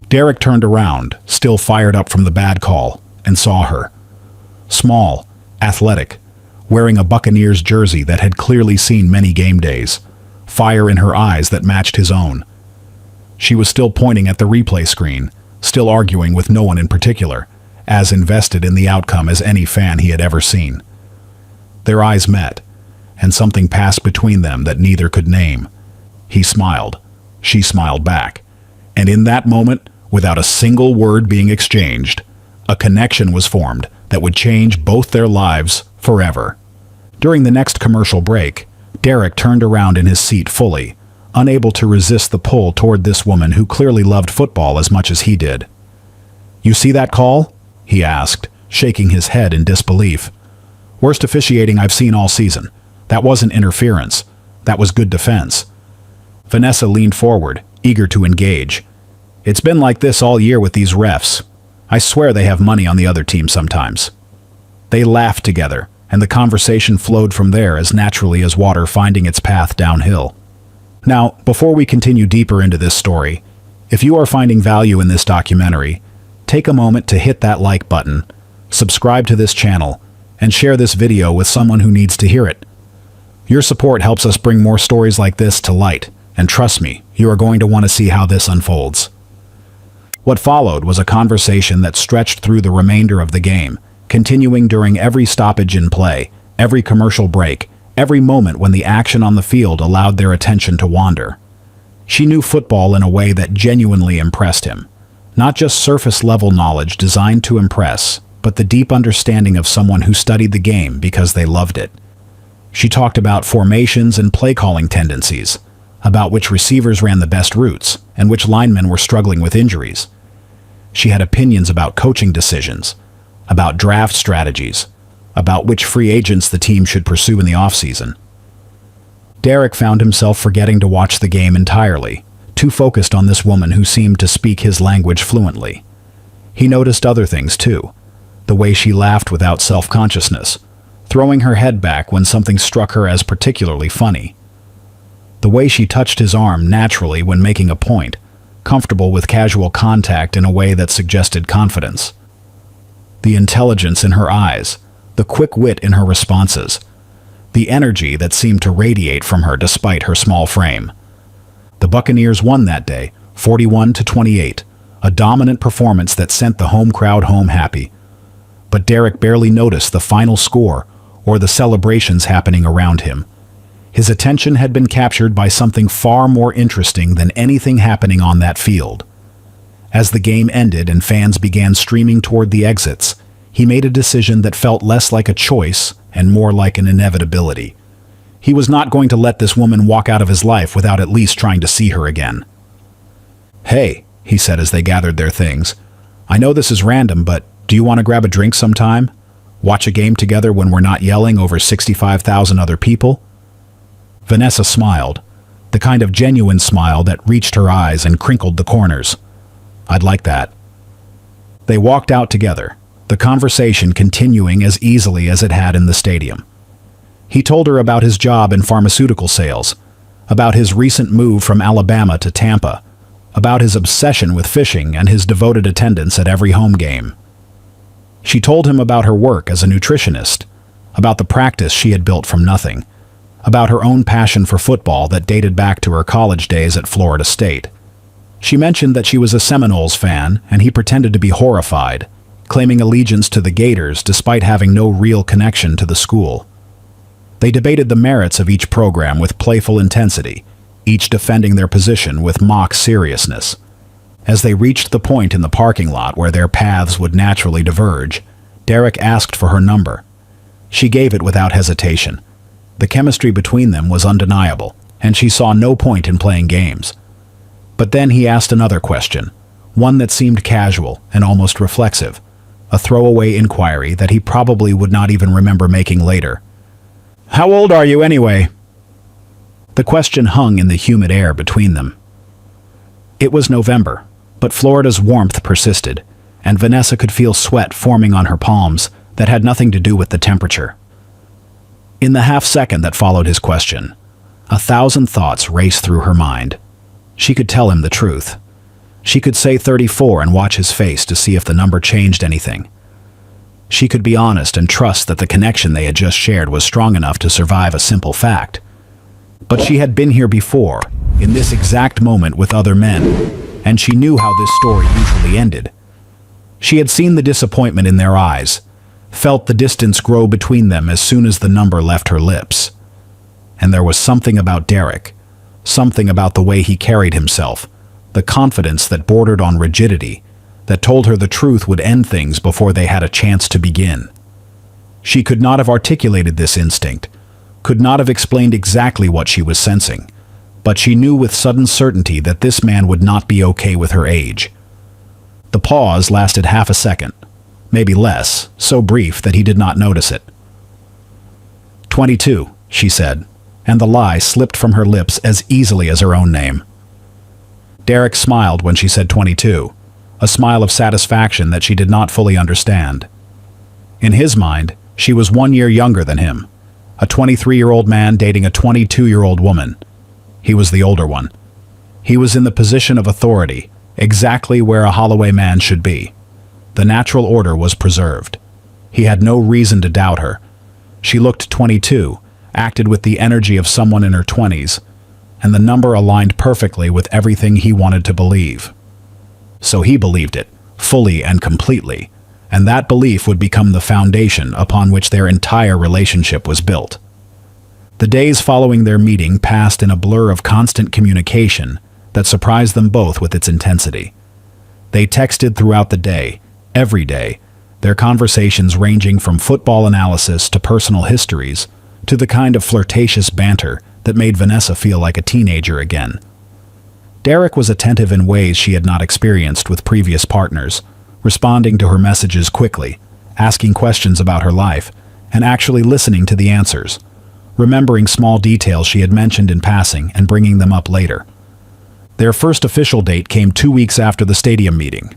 S1: Derek turned around, still fired up from the bad call, and saw her. Small, athletic, wearing a Buccaneers jersey that had clearly seen many game days, fire in her eyes that matched his own. She was still pointing at the replay screen, still arguing with no one in particular, as invested in the outcome as any fan he had ever seen. Their eyes met, and something passed between them that neither could name. He smiled. She smiled back. And in that moment, without a single word being exchanged, a connection was formed that would change both their lives forever. During the next commercial break, Derek turned around in his seat fully, unable to resist the pull toward this woman who clearly loved football as much as he did. "You see that call?" he asked, shaking his head in disbelief. "Worst officiating I've seen all season. That wasn't interference. That was good defense." Vanessa leaned forward, eager to engage. "It's been like this all year with these refs. I swear they have money on the other team sometimes." They laughed together, and the conversation flowed from there as naturally as water finding its path downhill. Now, before we continue deeper into this story, if you are finding value in this documentary, take a moment to hit that like button, subscribe to this channel, and share this video with someone who needs to hear it. Your support helps us bring more stories like this to light, and trust me, you are going to want to see how this unfolds. What followed was a conversation that stretched through the remainder of the game, continuing during every stoppage in play, every commercial break, every moment when the action on the field allowed their attention to wander. She knew football in a way that genuinely impressed him. Not just surface-level knowledge designed to impress, but the deep understanding of someone who studied the game because they loved it. She talked about formations and play-calling tendencies, about which receivers ran the best routes, and which linemen were struggling with injuries. She had opinions about coaching decisions, about draft strategies, about which free agents the team should pursue in the offseason. Derek found himself forgetting to watch the game entirely, too focused on this woman who seemed to speak his language fluently. He noticed other things too, the way she laughed without self-consciousness, throwing her head back when something struck her as particularly funny. The way she touched his arm naturally when making a point, comfortable with casual contact in a way that suggested confidence. The intelligence in her eyes, the quick wit in her responses, the energy that seemed to radiate from her despite her small frame. The Buccaneers won that day, 41-28, a dominant performance that sent the home crowd home happy. But Derek barely noticed the final score or the celebrations happening around him. His attention had been captured by something far more interesting than anything happening on that field. As the game ended and fans began streaming toward the exits, he made a decision that felt less like a choice and more like an inevitability. He was not going to let this woman walk out of his life without at least trying to see her again. "Hey," he said as they gathered their things, "I know this is random, but do you want to grab a drink sometime? Watch a game together when we're not yelling over 65,000 other people?" Vanessa smiled, the kind of genuine smile that reached her eyes and crinkled the corners. "I'd like that." They walked out together, the conversation continuing as easily as it had in the stadium. He told her about his job in pharmaceutical sales, about his recent move from Alabama to Tampa, about his obsession with fishing and his devoted attendance at every home game. She told him about her work as a nutritionist, about the practice she had built from nothing, about her own passion for football that dated back to her college days at Florida State. She mentioned that she was a Seminoles fan, and he pretended to be horrified, claiming allegiance to the Gators despite having no real connection to the school. They debated the merits of each program with playful intensity, each defending their position with mock seriousness. As they reached the point in the parking lot where their paths would naturally diverge, Derek asked for her number. She gave it without hesitation. The chemistry between them was undeniable, and she saw no point in playing games. But then he asked another question, one that seemed casual and almost reflexive, a throwaway inquiry that he probably would not even remember making later. "How old are you anyway?" The question hung in the humid air between them. It was November, but Florida's warmth persisted, and Vanessa could feel sweat forming on her palms that had nothing to do with the temperature. In the half-second that followed his question, 1,000 thoughts raced through her mind. She could tell him the truth. She could say 34 and watch his face to see if the number changed anything. She could be honest and trust that the connection they had just shared was strong enough to survive a simple fact. But she had been here before, in this exact moment with other men, and she knew how this story usually ended. She had seen the disappointment in their eyes, felt the distance grow between them as soon as the number left her lips. And there was something about Derek, something about the way he carried himself, the confidence that bordered on rigidity, that told her the truth would end things before they had a chance to begin. She could not have articulated this instinct, could not have explained exactly what she was sensing, but she knew with sudden certainty that this man would not be okay with her age. The pause lasted half a second, maybe less, so brief that he did not notice it. 22, she said, and the lie slipped from her lips as easily as her own name. Derek smiled when she said 22, a smile of satisfaction that she did not fully understand. In his mind, she was 1 year younger than him, a 23-year-old man dating a 22-year-old woman. He was the older one. He was in the position of authority, exactly where a Holloway man should be. The natural order was preserved. He had no reason to doubt her. She looked 22, acted with the energy of someone in her 20s, and the number aligned perfectly with everything he wanted to believe. So he believed it, fully and completely, and that belief would become the foundation upon which their entire relationship was built. The days following their meeting passed in a blur of constant communication that surprised them both with its intensity. They texted throughout the day, every day, their conversations ranging from football analysis to personal histories, to the kind of flirtatious banter that made Vanessa feel like a teenager again. Derek was attentive in ways she had not experienced with previous partners, responding to her messages quickly, asking questions about her life, and actually listening to the answers, remembering small details she had mentioned in passing and bringing them up later. Their first official date came 2 weeks after the stadium meeting.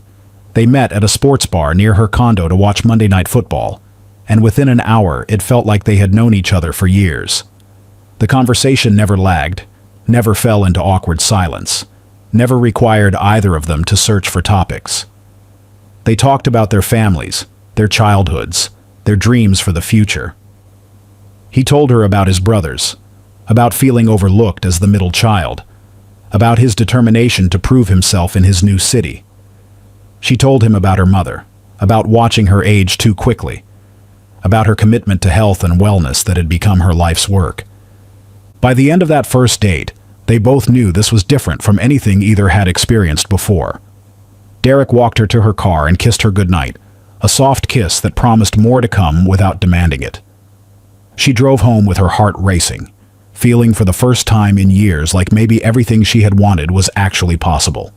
S1: They met at a sports bar near her condo to watch Monday Night Football, and within an hour it felt like they had known each other for years. The conversation never lagged, never fell into awkward silence, never required either of them to search for topics. They talked about their families, their childhoods, their dreams for the future. He told her about his brothers, about feeling overlooked as the middle child, about his determination to prove himself in his new city. She told him about her mother, about watching her age too quickly, about her commitment to health and wellness that had become her life's work. By the end of that first date, they both knew this was different from anything either had experienced before. Derek walked her to her car and kissed her goodnight, a soft kiss that promised more to come without demanding it. She drove home with her heart racing, feeling for the first time in years like maybe everything she had wanted was actually possible.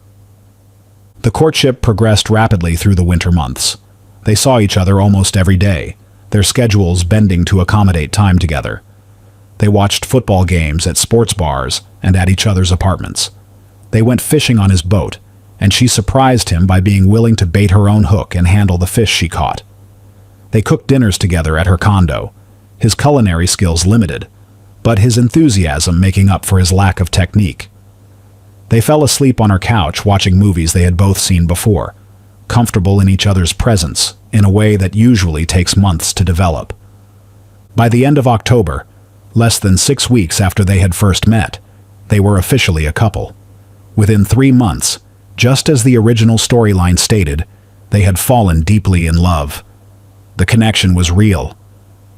S1: The courtship progressed rapidly through the winter months. They saw each other almost every day, their schedules bending to accommodate time together. They watched football games at sports bars and at each other's apartments. They went fishing on his boat, and she surprised him by being willing to bait her own hook and handle the fish she caught. They cooked dinners together at her condo, his culinary skills limited, but his enthusiasm making up for his lack of technique. They fell asleep on her couch watching movies they had both seen before, comfortable in each other's presence in a way that usually takes months to develop. By the end of October, less than 6 weeks after they had first met, they were officially a couple. Within 3 months, just as the original storyline stated, they had fallen deeply in love. The connection was real.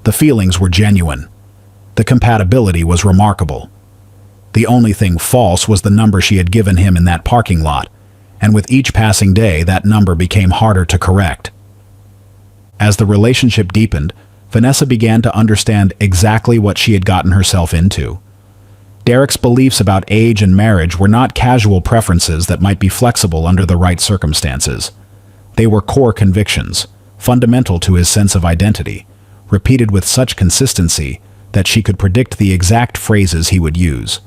S1: The feelings were genuine. The compatibility was remarkable. The only thing false was the number she had given him in that parking lot, and with each passing day that number became harder to correct. As the relationship deepened, Vanessa began to understand exactly what she had gotten herself into. Derek's beliefs about age and marriage were not casual preferences that might be flexible under the right circumstances. They were core convictions, fundamental to his sense of identity, repeated with such consistency that she could predict the exact phrases he would use.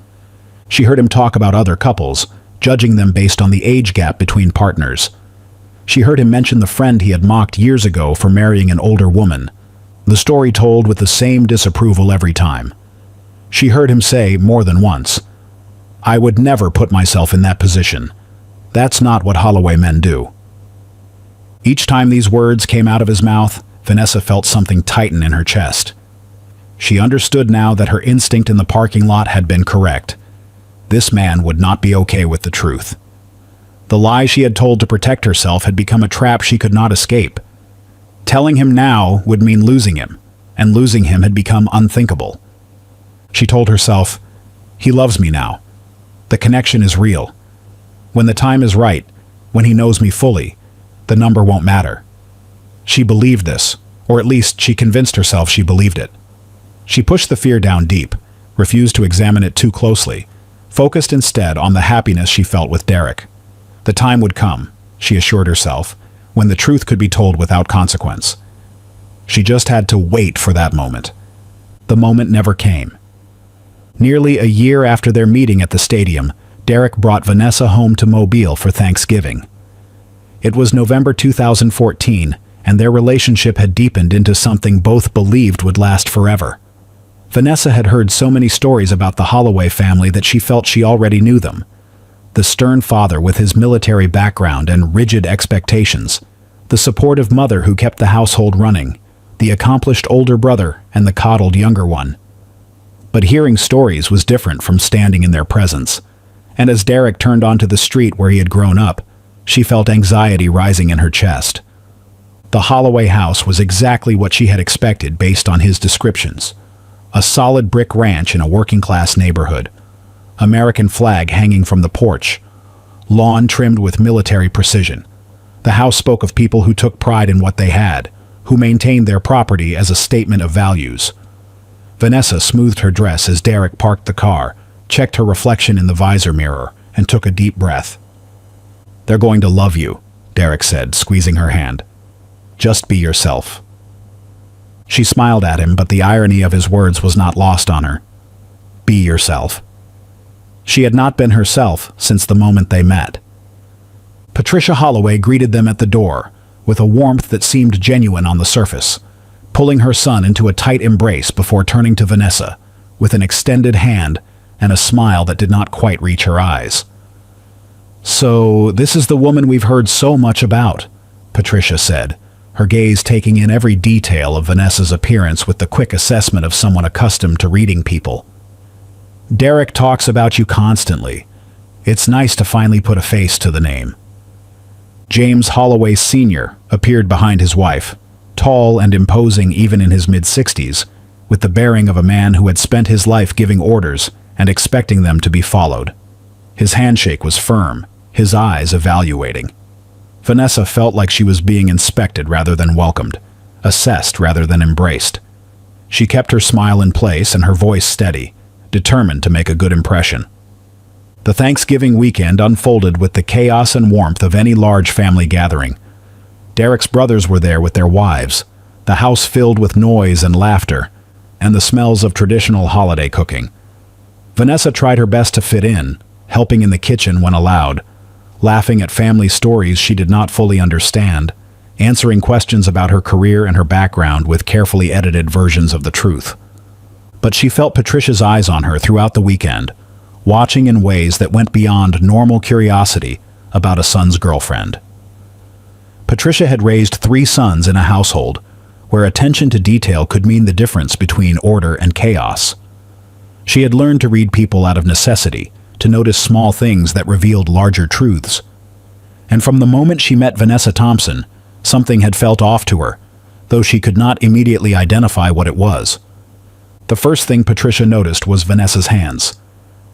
S1: She heard him talk about other couples, judging them based on the age gap between partners. She heard him mention the friend he had mocked years ago for marrying an older woman, the story told with the same disapproval every time. She heard him say more than once, "I would never put myself in that position. That's not what Holloway men do." Each time these words came out of his mouth, Vanessa felt something tighten in her chest. She understood now that her instinct in the parking lot had been correct. This man would not be okay with the truth. The lie she had told to protect herself had become a trap she could not escape. Telling him now would mean losing him, and losing him had become unthinkable. She told herself, "He loves me now. The connection is real. When the time is right, when he knows me fully, the number won't matter." She believed this, or at least she convinced herself she believed it. She pushed the fear down deep, refused to examine it too closely, focused instead on the happiness she felt with Derek. The time would come, she assured herself, when the truth could be told without consequence. She just had to wait for that moment. The moment never came. Nearly a year after their meeting at the stadium, Derek brought Vanessa home to Mobile for Thanksgiving. It was November 2014, and their relationship had deepened into something both believed would last forever. Vanessa had heard so many stories about the Holloway family that she felt she already knew them. The stern father with his military background and rigid expectations, the supportive mother who kept the household running, the accomplished older brother and the coddled younger one. But hearing stories was different from standing in their presence, and as Derek turned onto the street where he had grown up, she felt anxiety rising in her chest. The Holloway house was exactly what she had expected based on his descriptions. A solid brick ranch in a working-class neighborhood, American flag hanging from the porch, lawn trimmed with military precision. The house spoke of people who took pride in what they had, who maintained their property as a statement of values. Vanessa smoothed her dress as Derek parked the car, checked her reflection in the visor mirror, and took a deep breath. "They're going to love you," Derek said, squeezing her hand. "Just be yourself." She smiled at him, but the irony of his words was not lost on her. Be yourself. She had not been herself since the moment they met. Patricia Holloway greeted them at the door, with a warmth that seemed genuine on the surface, pulling her son into a tight embrace before turning to Vanessa, with an extended hand and a smile that did not quite reach her eyes. "So, this is the woman we've heard so much about," Patricia said, her gaze taking in every detail of Vanessa's appearance with the quick assessment of someone accustomed to reading people. "Derek talks about you constantly. It's nice to finally put a face to the name." James Holloway Sr. appeared behind his wife, tall and imposing even in his mid-60s, with the bearing of a man who had spent his life giving orders and expecting them to be followed. His handshake was firm, his eyes evaluating. Vanessa felt like she was being inspected rather than welcomed, assessed rather than embraced. She kept her smile in place and her voice steady, determined to make a good impression. The Thanksgiving weekend unfolded with the chaos and warmth of any large family gathering. Derek's brothers were there with their wives, the house filled with noise and laughter, and the smells of traditional holiday cooking. Vanessa tried her best to fit in, helping in the kitchen when allowed, laughing at family stories she did not fully understand, answering questions about her career and her background with carefully edited versions of the truth. But she felt Patricia's eyes on her throughout the weekend, watching in ways that went beyond normal curiosity about a son's girlfriend. Patricia had raised 3 sons in a household where attention to detail could mean the difference between order and chaos. She had learned to read people out of necessity, to notice small things that revealed larger truths. And from the moment she met Vanessa Thompson, something had felt off to her, though she could not immediately identify what it was. The first thing Patricia noticed was Vanessa's hands.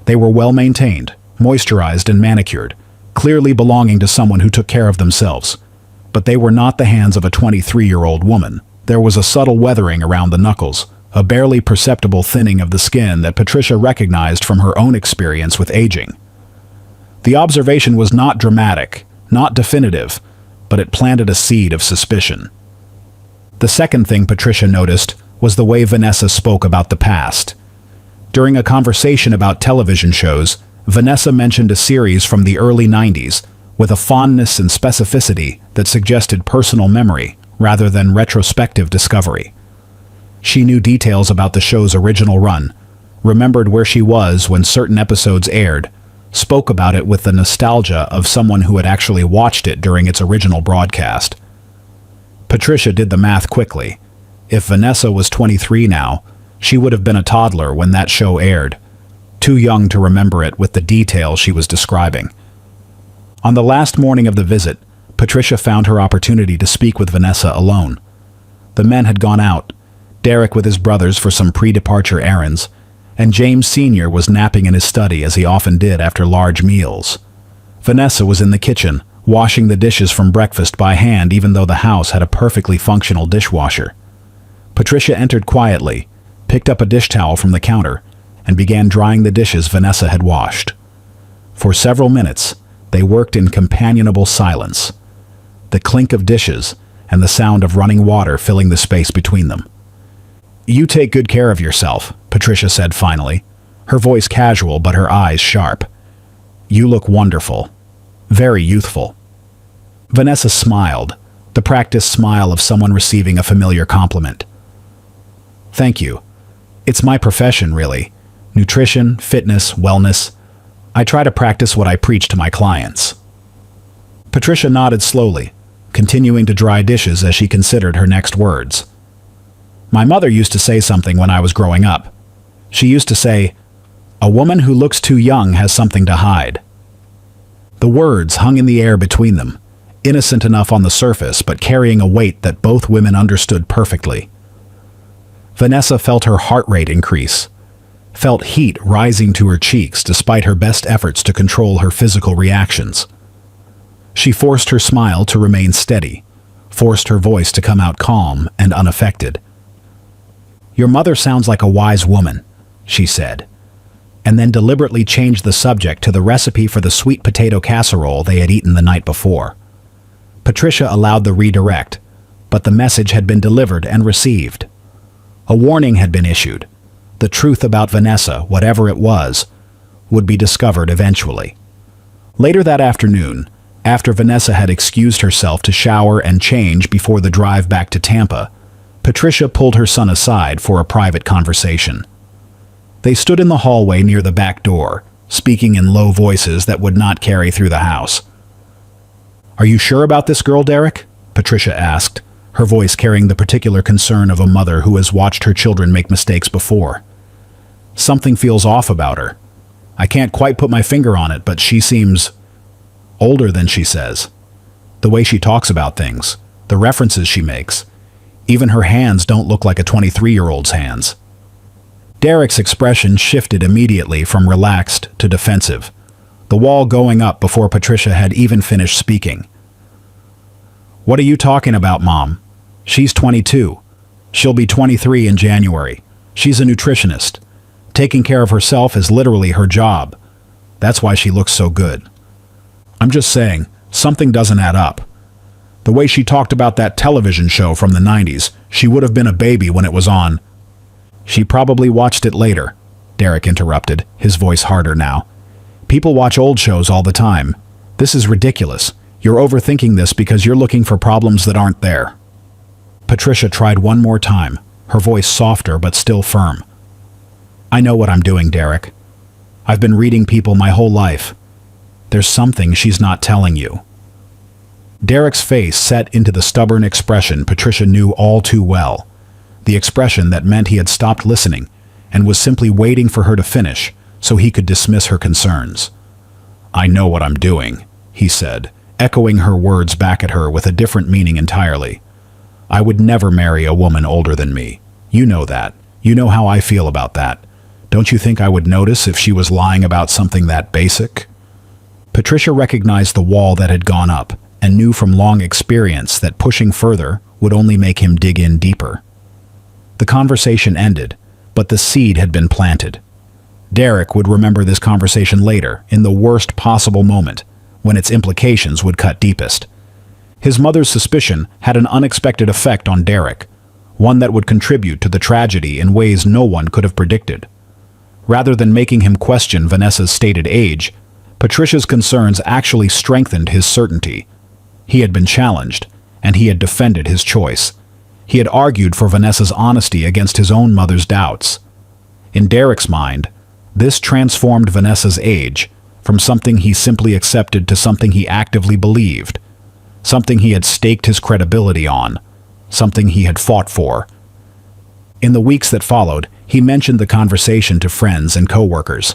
S1: They were well maintained, moisturized and manicured, clearly belonging to someone who took care of themselves. But they were not the hands of a 23-year-old woman. There was a subtle weathering around the knuckles, a barely perceptible thinning of the skin that Patricia recognized from her own experience with aging. The observation was not dramatic, not definitive, but it planted a seed of suspicion. The second thing Patricia noticed was the way Vanessa spoke about the past. During a conversation about television shows, Vanessa mentioned a series from the early 90s with a fondness and specificity that suggested personal memory rather than retrospective discovery. She knew details about the show's original run, remembered where she was when certain episodes aired, spoke about it with the nostalgia of someone who had actually watched it during its original broadcast. Patricia did the math quickly. If Vanessa was 23 now, she would have been a toddler when that show aired, too young to remember it with the detail she was describing. On the last morning of the visit, Patricia found her opportunity to speak with Vanessa alone. The men had gone out, Derek with his brothers for some pre-departure errands, and James Sr. was napping in his study as he often did after large meals. Vanessa was in the kitchen, washing the dishes from breakfast by hand even though the house had a perfectly functional dishwasher. Patricia entered quietly, picked up a dish towel from the counter, and began drying the dishes Vanessa had washed. For several minutes, they worked in companionable silence, the clink of dishes and the sound of running water filling the space between them. "You take good care of yourself," Patricia said finally, her voice casual but her eyes sharp. "You look wonderful. Very youthful." Vanessa smiled, the practiced smile of someone receiving a familiar compliment. "Thank you. It's my profession, really. Nutrition, fitness, wellness. I try to practice what I preach to my clients." Patricia nodded slowly, continuing to dry dishes as she considered her next words. "My mother used to say something when I was growing up. She used to say, 'A woman who looks too young has something to hide.'" The words hung in the air between them, innocent enough on the surface but carrying a weight that both women understood perfectly. Vanessa felt her heart rate increase, felt heat rising to her cheeks despite her best efforts to control her physical reactions. She forced her smile to remain steady, forced her voice to come out calm and unaffected. "Your mother sounds like a wise woman," she said, and then deliberately changed the subject to the recipe for the sweet potato casserole they had eaten the night before. Patricia allowed the redirect, but the message had been delivered and received. A warning had been issued. The truth about Vanessa, whatever it was, would be discovered eventually. Later that afternoon, after Vanessa had excused herself to shower and change before the drive back to Tampa, Patricia pulled her son aside for a private conversation. They stood in the hallway near the back door, speaking in low voices that would not carry through the house. "Are you sure about this girl, Derek?" Patricia asked, her voice carrying the particular concern of a mother who has watched her children make mistakes before. "Something feels off about her. I can't quite put my finger on it, but she seems older than she says." The way she talks about things, the references she makes. Even her hands don't look like a 23-year-old's hands. Derek's expression shifted immediately from relaxed to defensive, the wall going up before Patricia had even finished speaking. "What are you talking about, Mom? She's 22. She'll be 23 in January. She's a nutritionist. Taking care of herself is literally her job. That's why she looks so good. I'm just saying, something doesn't add up. The way she talked about that television show from the 90s, she would have been a baby when it was on." "She probably watched it later," Derek interrupted, his voice harder now. "People watch old shows all the time. This is ridiculous. You're overthinking this because you're looking for problems that aren't there." Patricia tried one more time, her voice softer but still firm. "I know what I'm doing, Derek. I've been reading people my whole life. There's something she's not telling you." Derek's face set into the stubborn expression Patricia knew all too well, the expression that meant he had stopped listening and was simply waiting for her to finish so he could dismiss her concerns. "I know what I'm doing," he said, echoing her words back at her with a different meaning entirely. "I would never marry a woman older than me. You know that. You know how I feel about that. Don't you think I would notice if she was lying about something that basic?" Patricia recognized the wall that had gone up and knew from long experience that pushing further would only make him dig in deeper. The conversation ended, but the seed had been planted. Derek would remember this conversation later, in the worst possible moment, when its implications would cut deepest. His mother's suspicion had an unexpected effect on Derek, one that would contribute to the tragedy in ways no one could have predicted. Rather than making him question Vanessa's stated age, Patricia's concerns actually strengthened his certainty. He had been challenged, and he had defended his choice. He had argued for Vanessa's honesty against his own mother's doubts. In Derek's mind, this transformed Vanessa's age from something he simply accepted to something he actively believed, something he had staked his credibility on, something he had fought for. In the weeks that followed, he mentioned the conversation to friends and co-workers.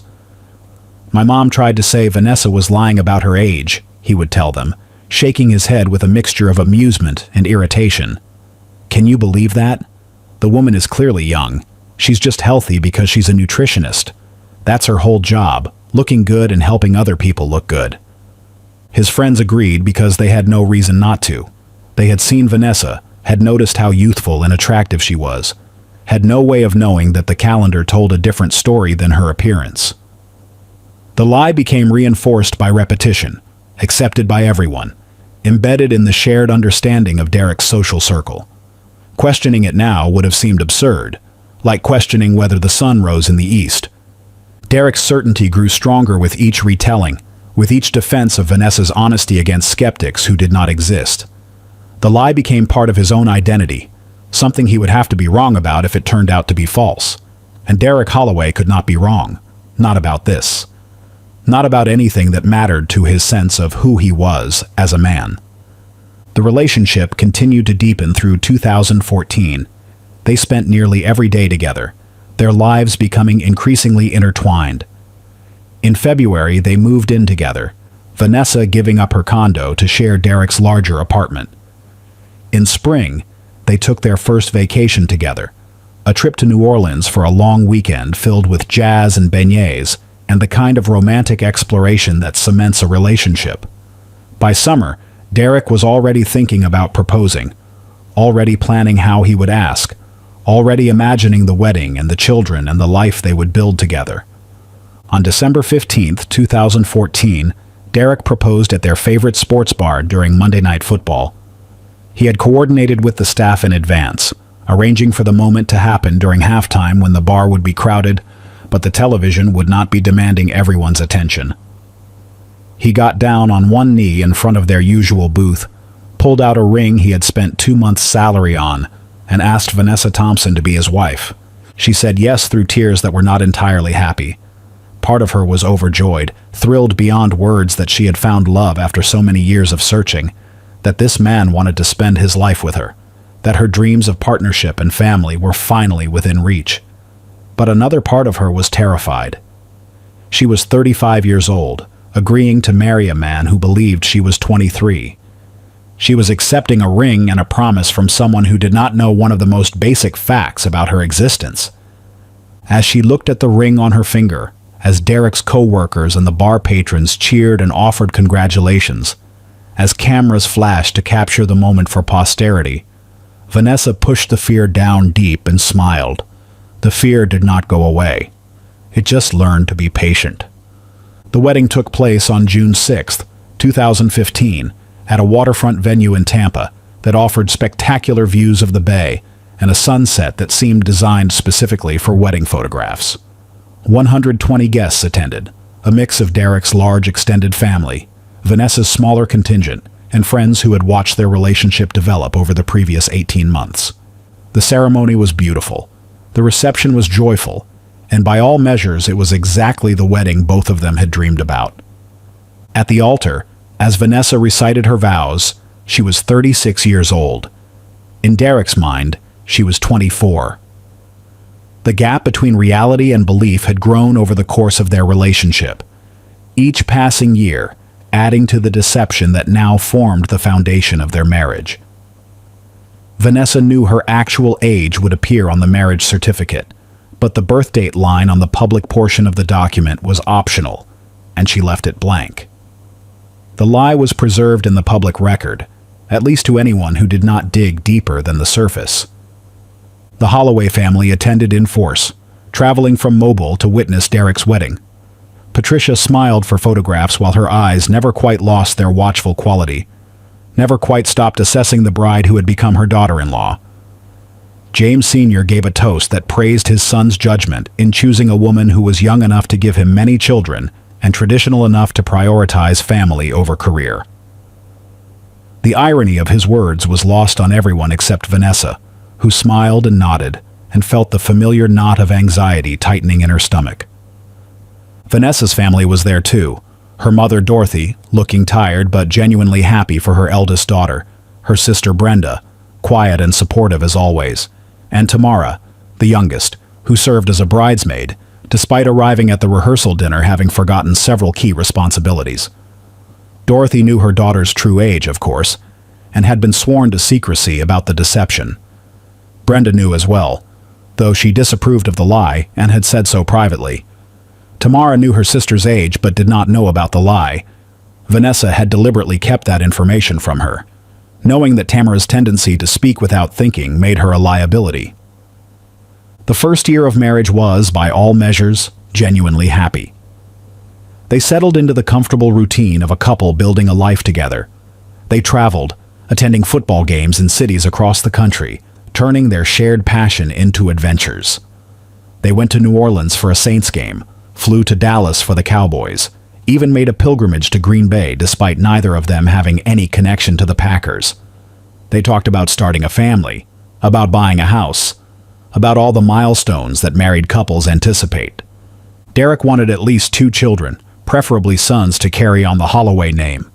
S1: "My mom tried to say Vanessa was lying about her age," he would tell them, shaking his head with a mixture of amusement and irritation. "Can you believe that? The woman is clearly young. She's just healthy because she's a nutritionist. That's her whole job, looking good and helping other people look good." His friends agreed because they had no reason not to. They had seen Vanessa, had noticed how youthful and attractive she was, had no way of knowing that the calendar told a different story than her appearance. The lie became reinforced by repetition, accepted by everyone, embedded in the shared understanding of Derek's social circle. Questioning it now would have seemed absurd, like questioning whether the sun rose in the east. Derek's certainty grew stronger with each retelling, with each defense of Vanessa's honesty against skeptics who did not exist. The lie became part of his own identity, something he would have to be wrong about if it turned out to be false. And Derek Holloway could not be wrong, not about this. Not about anything that mattered to his sense of who he was as a man. The relationship continued to deepen through 2014. They spent nearly every day together, their lives becoming increasingly intertwined. In February, they moved in together, Vanessa giving up her condo to share Derek's larger apartment. In spring, they took their first vacation together, a trip to New Orleans for a long weekend filled with jazz and beignets, and the kind of romantic exploration that cements a relationship. By summer, Derek was already thinking about proposing, already planning how he would ask, already imagining the wedding and the children and the life they would build together. On December 15th, 2014, Derek proposed at their favorite sports bar during Monday Night Football. He had coordinated with the staff in advance, arranging for the moment to happen during halftime when the bar would be crowded, but the television would not be demanding everyone's attention. He got down on one knee in front of their usual booth, pulled out a ring he had spent 2 months' salary on, and asked Vanessa Thompson to be his wife. She said yes through tears that were not entirely happy. Part of her was overjoyed, thrilled beyond words that she had found love after so many years of searching, that this man wanted to spend his life with her, that her dreams of partnership and family were finally within reach. But another part of her was terrified. She was 35 years old, agreeing to marry a man who believed she was 23. She was accepting a ring and a promise from someone who did not know one of the most basic facts about her existence. As she looked at the ring on her finger, as Derek's co-workers and the bar patrons cheered and offered congratulations, as cameras flashed to capture the moment for posterity, Vanessa pushed the fear down deep and smiled. The fear did not go away. It just learned to be patient. The wedding took place on June 6, 2015, at a waterfront venue in Tampa that offered spectacular views of the bay and a sunset that seemed designed specifically for wedding photographs. 120 guests attended, a mix of Derek's large extended family, Vanessa's smaller contingent, and friends who had watched their relationship develop over the previous 18 months. The ceremony was beautiful. The reception was joyful, and by all measures it was exactly the wedding both of them had dreamed about. At the altar, as Vanessa recited her vows, she was 36 years old. In Derek's mind, she was 24. The gap between reality and belief had grown over the course of their relationship, each passing year adding to the deception that now formed the foundation of their marriage. Vanessa knew her actual age would appear on the marriage certificate, but the birth date line on the public portion of the document was optional, and she left it blank. The lie was preserved in the public record, at least to anyone who did not dig deeper than the surface. The Holloway family attended in force, traveling from Mobile to witness Derek's wedding. Patricia smiled for photographs while her eyes never quite lost their watchful quality, never quite stopped assessing the bride who had become her daughter-in-law. James Sr. gave a toast that praised his son's judgment in choosing a woman who was young enough to give him many children and traditional enough to prioritize family over career. The irony of his words was lost on everyone except Vanessa, who smiled and nodded and felt the familiar knot of anxiety tightening in her stomach. Vanessa's family was there too, her mother Dorothy, looking tired but genuinely happy for her eldest daughter, her sister Brenda, quiet and supportive as always, and Tamara, the youngest, who served as a bridesmaid, despite arriving at the rehearsal dinner having forgotten several key responsibilities. Dorothy knew her daughter's true age, of course, and had been sworn to secrecy about the deception. Brenda knew as well, though she disapproved of the lie and had said so privately. Tamara knew her sister's age but did not know about the lie. Vanessa had deliberately kept that information from her, knowing that Tamara's tendency to speak without thinking made her a liability. The first year of marriage was, by all measures, genuinely happy. They settled into the comfortable routine of a couple building a life together. They traveled, attending football games in cities across the country, turning their shared passion into adventures. They went to New Orleans for a Saints game, flew to Dallas for the Cowboys, even made a pilgrimage to Green Bay despite neither of them having any connection to the Packers. They talked about starting a family, about buying a house, about all the milestones that married couples anticipate. Derek wanted at least 2 children, preferably sons to carry on the Holloway name.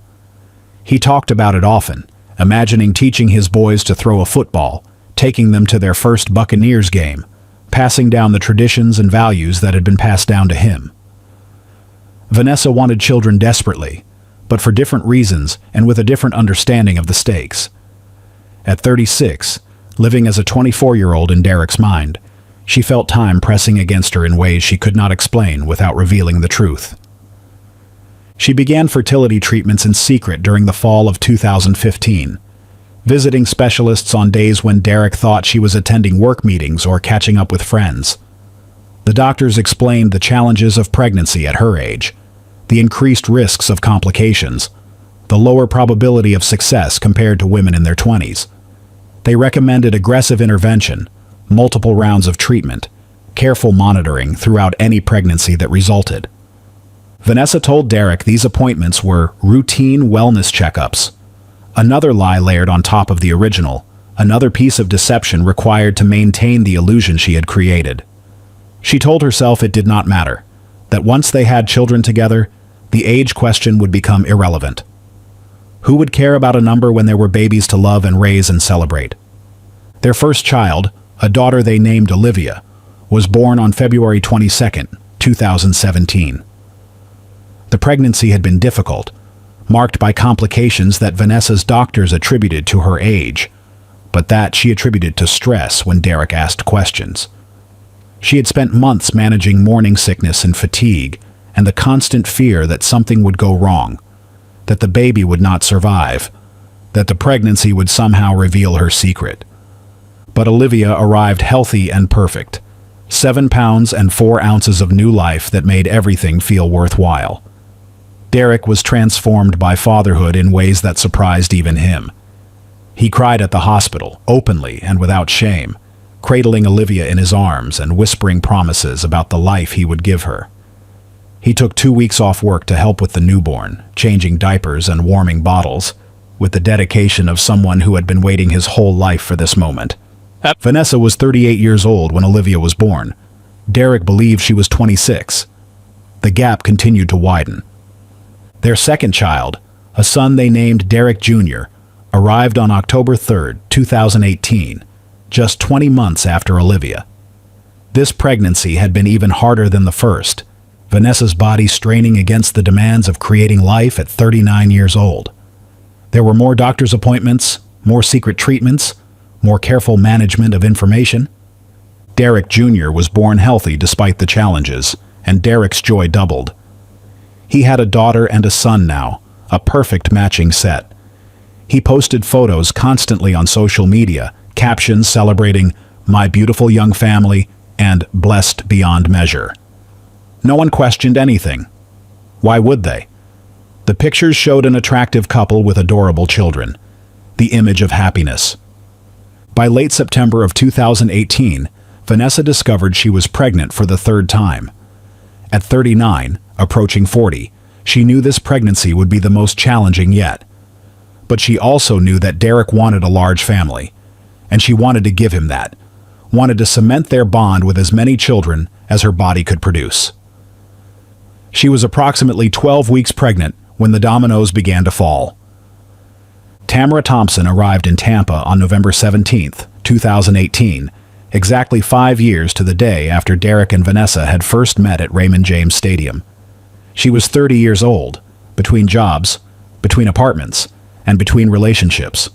S1: He talked about it often, imagining teaching his boys to throw a football, taking them to their first Buccaneers game, passing down the traditions and values that had been passed down to him. Vanessa wanted children desperately, but for different reasons and with a different understanding of the stakes. At 36, living as a 24-year-old in Derek's mind, she felt time pressing against her in ways she could not explain without revealing the truth. She began fertility treatments in secret during the fall of 2015, visiting specialists on days when Derek thought she was attending work meetings or catching up with friends. The doctors explained the challenges of pregnancy at her age, the increased risks of complications, the lower probability of success compared to women in their 20s. They recommended aggressive intervention, multiple rounds of treatment, careful monitoring throughout any pregnancy that resulted. Vanessa told Derek these appointments were routine wellness checkups. Another lie layered on top of the original, another piece of deception required to maintain the illusion she had created. She told herself it did not matter, that once they had children together, the age question would become irrelevant. Who would care about a number when there were babies to love and raise and celebrate? Their first child, a daughter they named Olivia, was born on February 22, 2017. The pregnancy had been difficult, marked by complications that Vanessa's doctors attributed to her age, but that she attributed to stress when Derek asked questions. She had spent months managing morning sickness and fatigue, and the constant fear that something would go wrong, that the baby would not survive, that the pregnancy would somehow reveal her secret. But Olivia arrived healthy and perfect. 7 pounds and 4 ounces of new life that made everything feel worthwhile. Derek was transformed by fatherhood in ways that surprised even him. He cried at the hospital, openly and without shame, cradling Olivia in his arms and whispering promises about the life he would give her. He took 2 weeks off work to help with the newborn, changing diapers and warming bottles, with the dedication of someone who had been waiting his whole life for this moment. Vanessa was 38 years old when Olivia was born. Derek believed she was 26. The gap continued to widen. Their second child, a son they named Derek Jr., arrived on October 3, 2018, just 20 months after Olivia. This pregnancy had been even harder than the first, Vanessa's body straining against the demands of creating life at 39 years old. There were more doctor's appointments, more secret treatments, more careful management of information. Derek Jr. was born healthy despite the challenges, and Derek's joy doubled. He had a daughter and a son now, a perfect matching set. He posted photos constantly on social media, captions celebrating "my beautiful young family" and "blessed beyond measure." No one questioned anything. Why would they? The pictures showed an attractive couple with adorable children, the image of happiness. By late September of 2018, Vanessa discovered she was pregnant for the third time. At 39, approaching 40, she knew this pregnancy would be the most challenging yet. But she also knew that Derek wanted a large family, and she wanted to give him that, wanted to cement their bond with as many children as her body could produce. She was approximately 12 weeks pregnant when the dominoes began to fall. Tamara Thompson arrived in Tampa on November 17, 2018, exactly 5 years to the day after Derek and Vanessa had first met at Raymond James Stadium. She was 30 years old, between jobs, between apartments, and between relationships,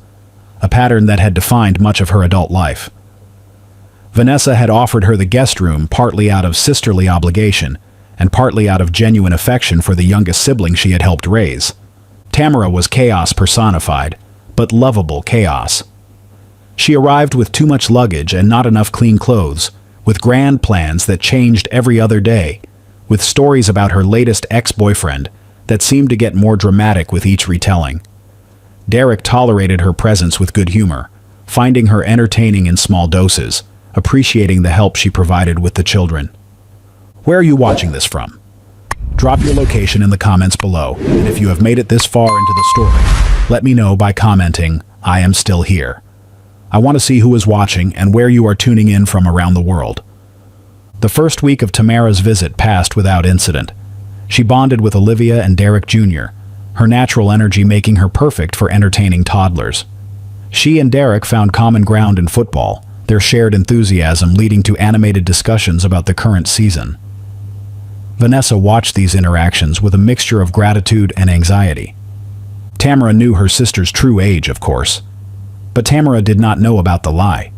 S1: a pattern that had defined much of her adult life. Vanessa had offered her the guest room partly out of sisterly obligation and partly out of genuine affection for the youngest sibling she had helped raise. Tamara was chaos personified, but lovable chaos. She arrived with too much luggage and not enough clean clothes, with grand plans that changed every other day, with stories about her latest ex-boyfriend that seemed to get more dramatic with each retelling. Derek tolerated her presence with good humor, finding her entertaining in small doses, appreciating the help she provided with the children. Where are you watching this from? Drop your location in the comments below, and if you have made it this far into the story, let me know by commenting, "I am still here." I want to see who is watching and where you are tuning in from around the world. The first week of Tamara's visit passed without incident. She bonded with Olivia and Derek Jr., her natural energy making her perfect for entertaining toddlers. She and Derek found common ground in football, their shared enthusiasm leading to animated discussions about the current season. Vanessa watched these interactions with a mixture of gratitude and anxiety. Tamara knew her sister's true age, of course. But Tamara did not know about the lie.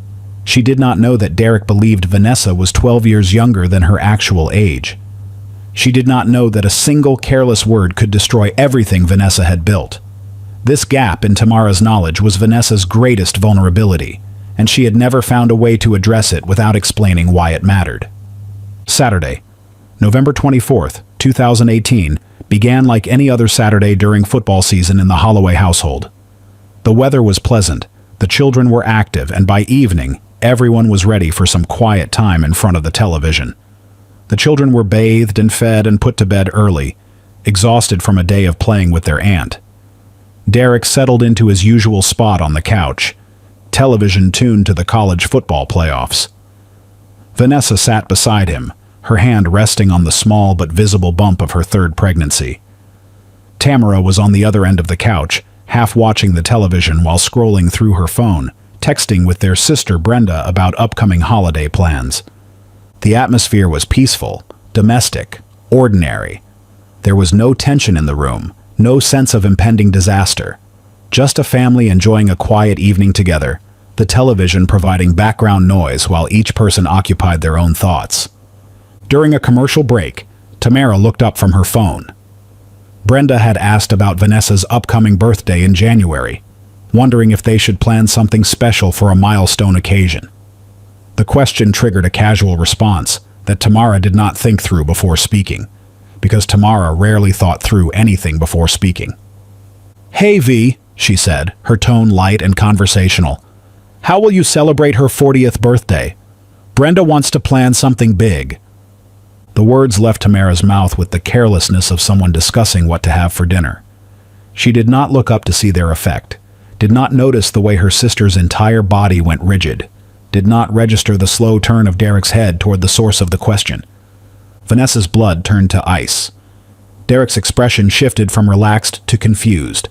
S1: She did not know that Derek believed Vanessa was 12 years younger than her actual age. She did not know that a single careless word could destroy everything Vanessa had built. This gap in Tamara's knowledge was Vanessa's greatest vulnerability, and she had never found a way to address it without explaining why it mattered. Saturday, November 24, 2018, began like any other Saturday during football season in the Holloway household. The weather was pleasant, the children were active, and by evening, everyone was ready for some quiet time in front of the television. The children were bathed and fed and put to bed early, exhausted from a day of playing with their aunt. Derek settled into his usual spot on the couch, television tuned to the college football playoffs. Vanessa sat beside him, her hand resting on the small but visible bump of her third pregnancy. Tamara was on the other end of the couch, half watching the television while scrolling through her phone, texting with their sister Brenda about upcoming holiday plans. The atmosphere was peaceful, domestic, ordinary. There was no tension in the room, No sense of impending disaster. Just a family enjoying a quiet evening together, the television providing background noise while each person occupied their own thoughts. During a commercial break, Tamara looked up from her phone. Brenda had asked about Vanessa's upcoming birthday in January, wondering if they should plan something special for a milestone occasion. The question triggered a casual response that Tamara did not think through before speaking, because Tamara rarely thought through anything before speaking. "Hey V," she said, her tone light and conversational. "How will you celebrate her 40th birthday? Brenda wants to plan something big." The words left Tamara's mouth with the carelessness of someone discussing what to have for dinner. She did not look up to see their effect, did not notice the way her sister's entire body went rigid, did not register the slow turn of Derek's head toward the source of the question. Vanessa's blood turned to ice. Derek's expression shifted from relaxed to confused,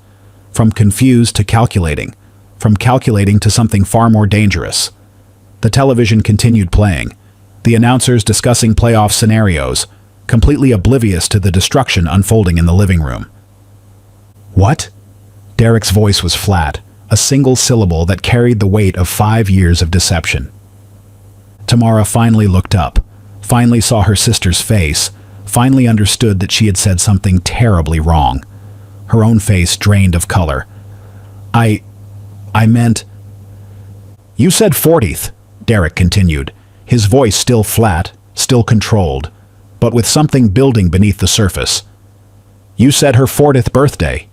S1: from confused to calculating, from calculating to something far more dangerous. The television continued playing, the announcers discussing playoff scenarios, completely oblivious to the destruction unfolding in the living room. "What?" Derek's voice was flat, a single syllable that carried the weight of 5 years of deception. Tamara finally looked up, finally saw her sister's face, finally understood that she had said something terribly wrong. Her own face drained of color. I meant... "You said 40th, Derek continued, his voice still flat, still controlled, but with something building beneath the surface. "You said her 40th birthday."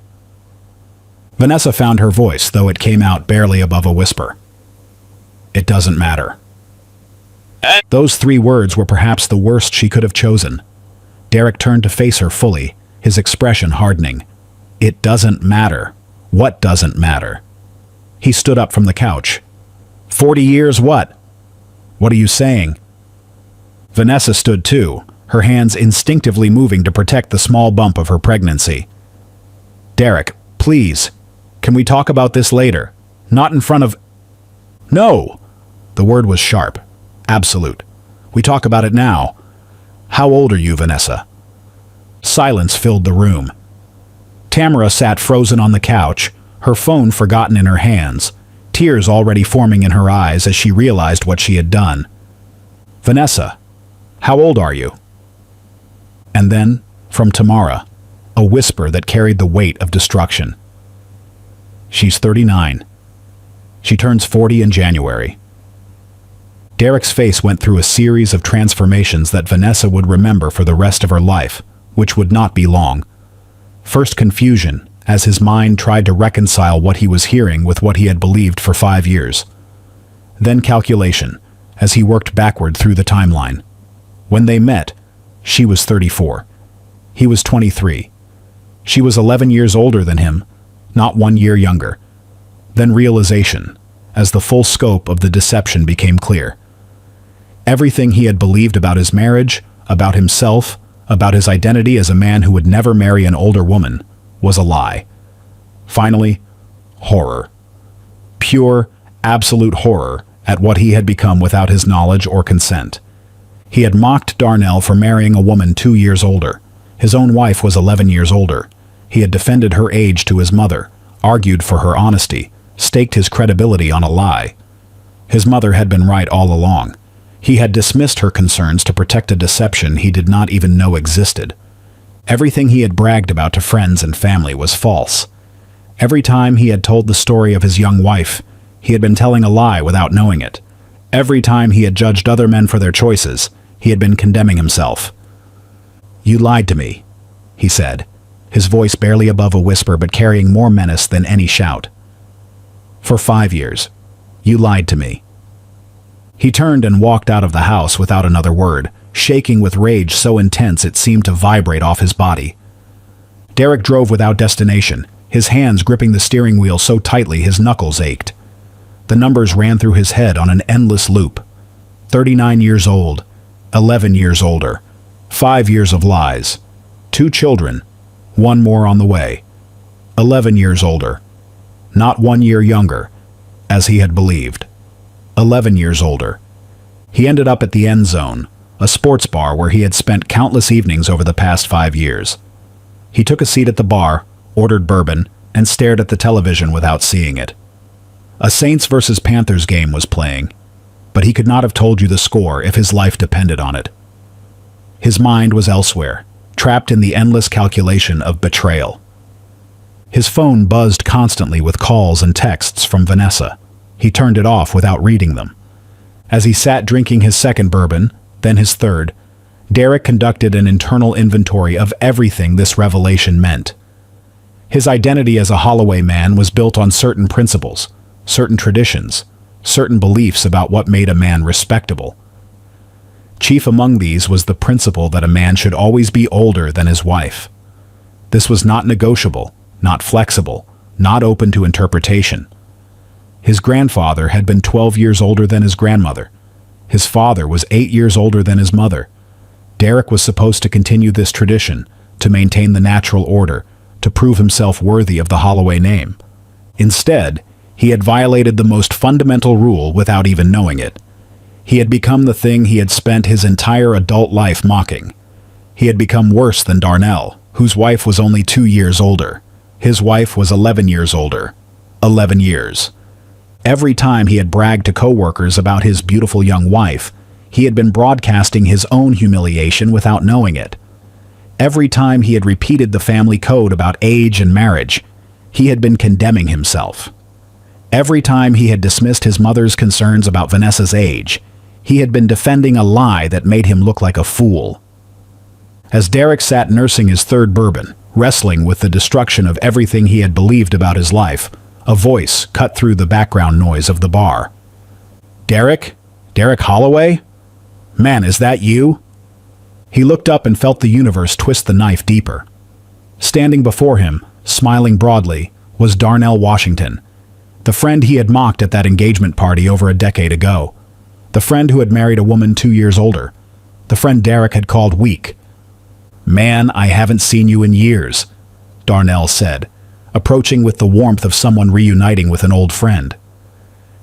S1: Vanessa found her voice, though it came out barely above a whisper. "It doesn't matter." Those 3 words were perhaps the worst she could have chosen. Derek turned to face her fully, his expression hardening. "It doesn't matter. What doesn't matter?" He stood up from the couch. 40 years what? What are you saying?" Vanessa stood too, her hands instinctively moving to protect the small bump of her pregnancy. "Derek, please. Can we talk about this later? Not in front of—" "No!" The word was sharp, absolute. "We talk about it now. How old are you, Vanessa?" Silence filled the room. Tamara sat frozen on the couch, her phone forgotten in her hands, tears already forming in her eyes as she realized what she had done. "Vanessa, how old are you?" And then, from Tamara, a whisper that carried the weight of destruction. "She's 39. She turns 40 in January." Derek's face went through a series of transformations that Vanessa would remember for the rest of her life, which would not be long. First confusion, as his mind tried to reconcile what he was hearing with what he had believed for 5 years. Then calculation, as he worked backward through the timeline. When they met, she was 34. He was 23. She was 11 years older than him, not 1 year younger. Then realization, as the full scope of the deception became clear. Everything he had believed about his marriage, about himself, about his identity as a man who would never marry an older woman, was a lie. Finally, horror. Pure, absolute horror at what he had become without his knowledge or consent. He had mocked Darnell for marrying a woman 2 years older. His own wife was 11 years older. He had defended her age to his mother, argued for her honesty, staked his credibility on a lie. His mother had been right all along. He had dismissed her concerns to protect a deception he did not even know existed. Everything he had bragged about to friends and family was false. Every time he had told the story of his young wife, he had been telling a lie without knowing it. Every time he had judged other men for their choices, he had been condemning himself. "You lied to me," he said, his voice barely above a whisper but carrying more menace than any shout. "For 5 years, you lied to me." He turned and walked out of the house without another word, shaking with rage so intense it seemed to vibrate off his body. Derek drove without destination, his hands gripping the steering wheel so tightly his knuckles ached. The numbers ran through his head on an endless loop. 39 years old, 11 years older, 5 years of lies, 2 children, 1 more on the way, 11 years older, not 1 year younger, as he had believed, 11 years older. He ended up at the End Zone, a sports bar where he had spent countless evenings over the past 5 years. He took a seat at the bar, ordered bourbon, and stared at the television without seeing it. A Saints versus Panthers game was playing, but he could not have told you the score if his life depended on it. His mind was elsewhere, trapped in the endless calculation of betrayal. His phone buzzed constantly with calls and texts from Vanessa. He turned it off without reading them. As he sat drinking his second bourbon, then his third, Derek conducted an internal inventory of everything this revelation meant. His identity as a Holloway man was built on certain principles, certain traditions, certain beliefs about what made a man respectable. Chief among these was the principle that a man should always be older than his wife. This was not negotiable, not flexible, not open to interpretation. His grandfather had been 12 years older than his grandmother. His father was 8 years older than his mother. Derek was supposed to continue this tradition, to maintain the natural order, to prove himself worthy of the Holloway name. Instead, he had violated the most fundamental rule without even knowing it. He had become the thing he had spent his entire adult life mocking. He had become worse than Darnell, whose wife was only 2 years older. His wife was 11 years older. 11 years. Every time he had bragged to coworkers about his beautiful young wife, he had been broadcasting his own humiliation without knowing it. Every time he had repeated the family code about age and marriage, he had been condemning himself. Every time he had dismissed his mother's concerns about Vanessa's age, he had been defending a lie that made him look like a fool. As Derek sat nursing his third bourbon, wrestling with the destruction of everything he had believed about his life, a voice cut through the background noise of the bar. "Derek? Derek Holloway? Man, is that you?" He looked up and felt the universe twist the knife deeper. Standing before him, smiling broadly, was Darnell Washington, the friend he had mocked at that engagement party over a decade ago. The friend who had married a woman 2 years older. The friend Derek had called weak. "Man, I haven't seen you in years," Darnell said, approaching with the warmth of someone reuniting with an old friend.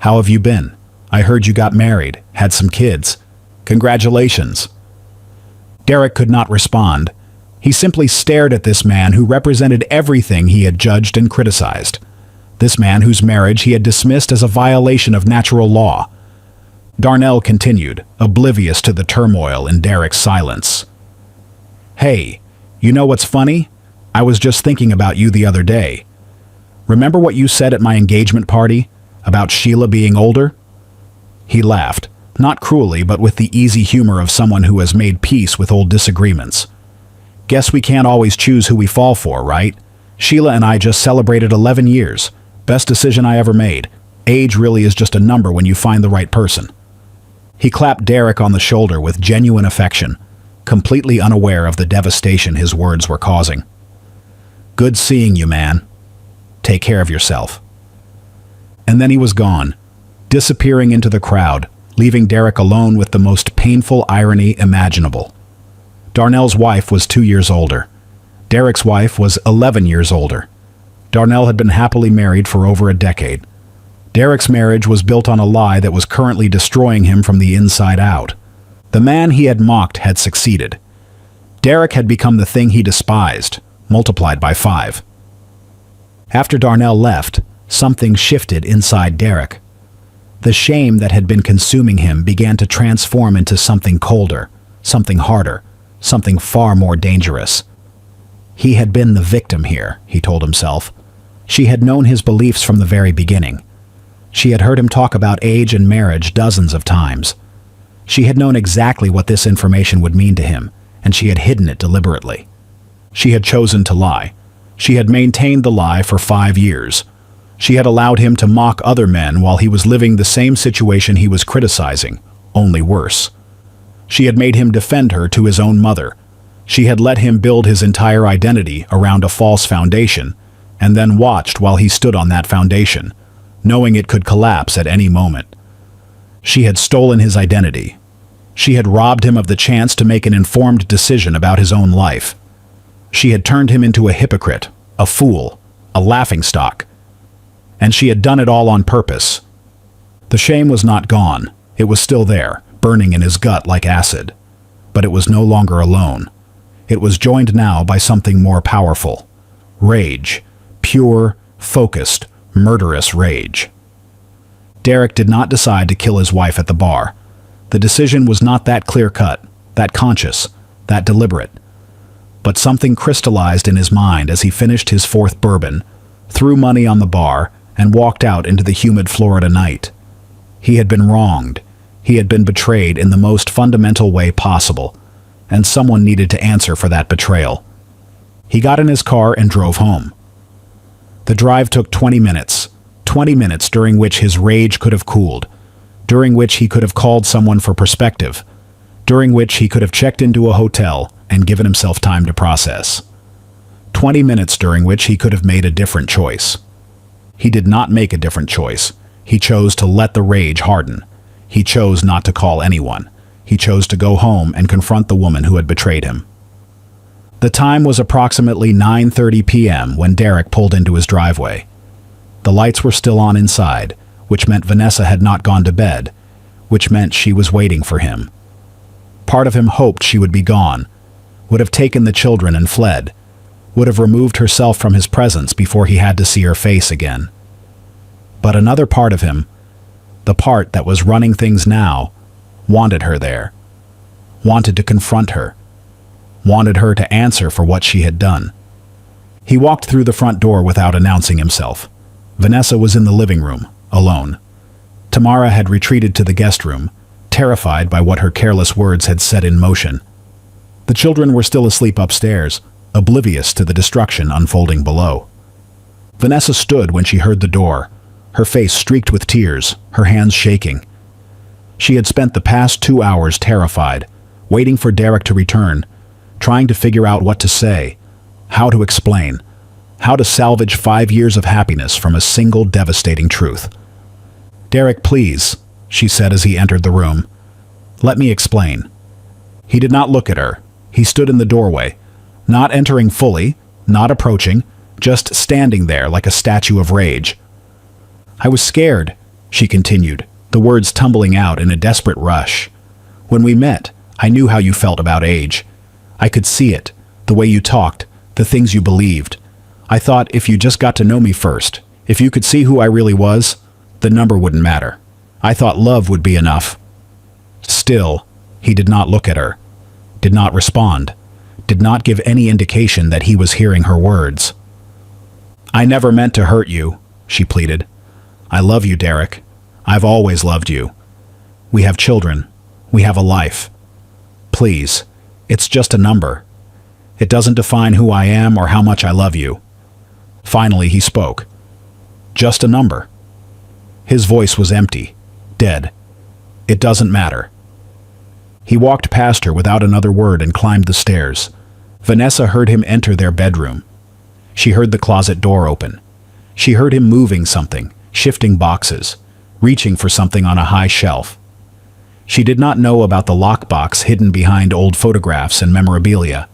S1: "How have you been? I heard you got married, had some kids. Congratulations." Derek could not respond. He simply stared at this man who represented everything he had judged and criticized. This man whose marriage he had dismissed as a violation of natural law. Darnell continued, oblivious to the turmoil in Derek's silence. "Hey, you know what's funny? I was just thinking about you the other day. Remember what you said at my engagement party about Sheila being older?" He laughed, not cruelly but with the easy humor of someone who has made peace with old disagreements. "Guess we can't always choose who we fall for, right? Sheila and I just celebrated 11 years. Best decision I ever made. Age really is just a number when you find the right person." He clapped Derek on the shoulder with genuine affection, completely unaware of the devastation his words were causing. "Good seeing you, man. Take care of yourself." And then he was gone, disappearing into the crowd, leaving Derek alone with the most painful irony imaginable. Darnell's wife was 2 years older. Derek's wife was 11 years older. Darnell had been happily married for over a decade. Derek's marriage was built on a lie that was currently destroying him from the inside out. The man he had mocked had succeeded. Derek had become the thing he despised, multiplied by 5. After Darnell left, something shifted inside Derek. The shame that had been consuming him began to transform into something colder, something harder, something far more dangerous. He had been the victim here, he told himself. She had known his beliefs from the very beginning. She had heard him talk about age and marriage dozens of times. She had known exactly what this information would mean to him, and she had hidden it deliberately. She had chosen to lie. She had maintained the lie for 5 years. She had allowed him to mock other men while he was living the same situation he was criticizing, only worse. She had made him defend her to his own mother. She had let him build his entire identity around a false foundation, and then watched while he stood on that foundation, knowing it could collapse at any moment. She had stolen his identity. She had robbed him of the chance to make an informed decision about his own life. She had turned him into a hypocrite, a fool, a laughingstock. And she had done it all on purpose. The shame was not gone. It was still there, burning in his gut like acid. But it was no longer alone. It was joined now by something more powerful. Rage. pure, focused, murderous rage. Derek did not decide to kill his wife at the bar. The decision was not that clear-cut, that conscious, that deliberate. But something crystallized in his mind as he finished his fourth bourbon, threw money on the bar, and walked out into the humid Florida night. He had been wronged. He had been betrayed in the most fundamental way possible, and someone needed to answer for that betrayal. He got in his car and drove home. The drive took 20 minutes during which his rage could have cooled, during which he could have called someone for perspective, during which he could have checked into a hotel and given himself time to process. 20 minutes during which he could have made a different choice. He did not make a different choice. He chose to let the rage harden. He chose not to call anyone. He chose to go home and confront the woman who had betrayed him. The time was approximately 9:30 p.m. when Derek pulled into his driveway. The lights were still on inside, which meant Vanessa had not gone to bed, which meant she was waiting for him. Part of him hoped she would be gone, would have taken the children and fled, would have removed herself from his presence before he had to see her face again. But another part of him, the part that was running things now, wanted her there, wanted to confront her, wanted her to answer for what she had done. He walked through the front door without announcing himself. Vanessa was in the living room, alone. Tamara had retreated to the guest room, terrified by what her careless words had set in motion. The children were still asleep upstairs, oblivious to the destruction unfolding below. Vanessa stood when she heard the door, her face streaked with tears, her hands shaking. She had spent the past 2 hours terrified, waiting for Derek to return, trying to figure out what to say, how to explain, how to salvage 5 years of happiness from a single devastating truth. "Derek, please," she said as he entered the room. "Let me explain." He did not look at her. He stood in the doorway, not entering fully, not approaching, just standing there like a statue of rage. "I was scared," she continued, the words tumbling out in a desperate rush. "When we met, I knew how you felt about age. I could see it, the way you talked, the things you believed. I thought if you just got to know me first, if you could see who I really was, the number wouldn't matter. I thought love would be enough." Still, he did not look at her, did not respond, did not give any indication that he was hearing her words. "I never meant to hurt you," she pleaded. "I love you, Derek. I've always loved you. We have children. We have a life. Please, it's just a number. It doesn't define who I am or how much I love you." Finally, he spoke. "Just a number." His voice was empty, dead. "It doesn't matter." He walked past her without another word and climbed the stairs. Vanessa heard him enter their bedroom. She heard the closet door open. She heard him moving something, shifting boxes, reaching for something on a high shelf. She did not know about the lockbox hidden behind old photographs and memorabilia.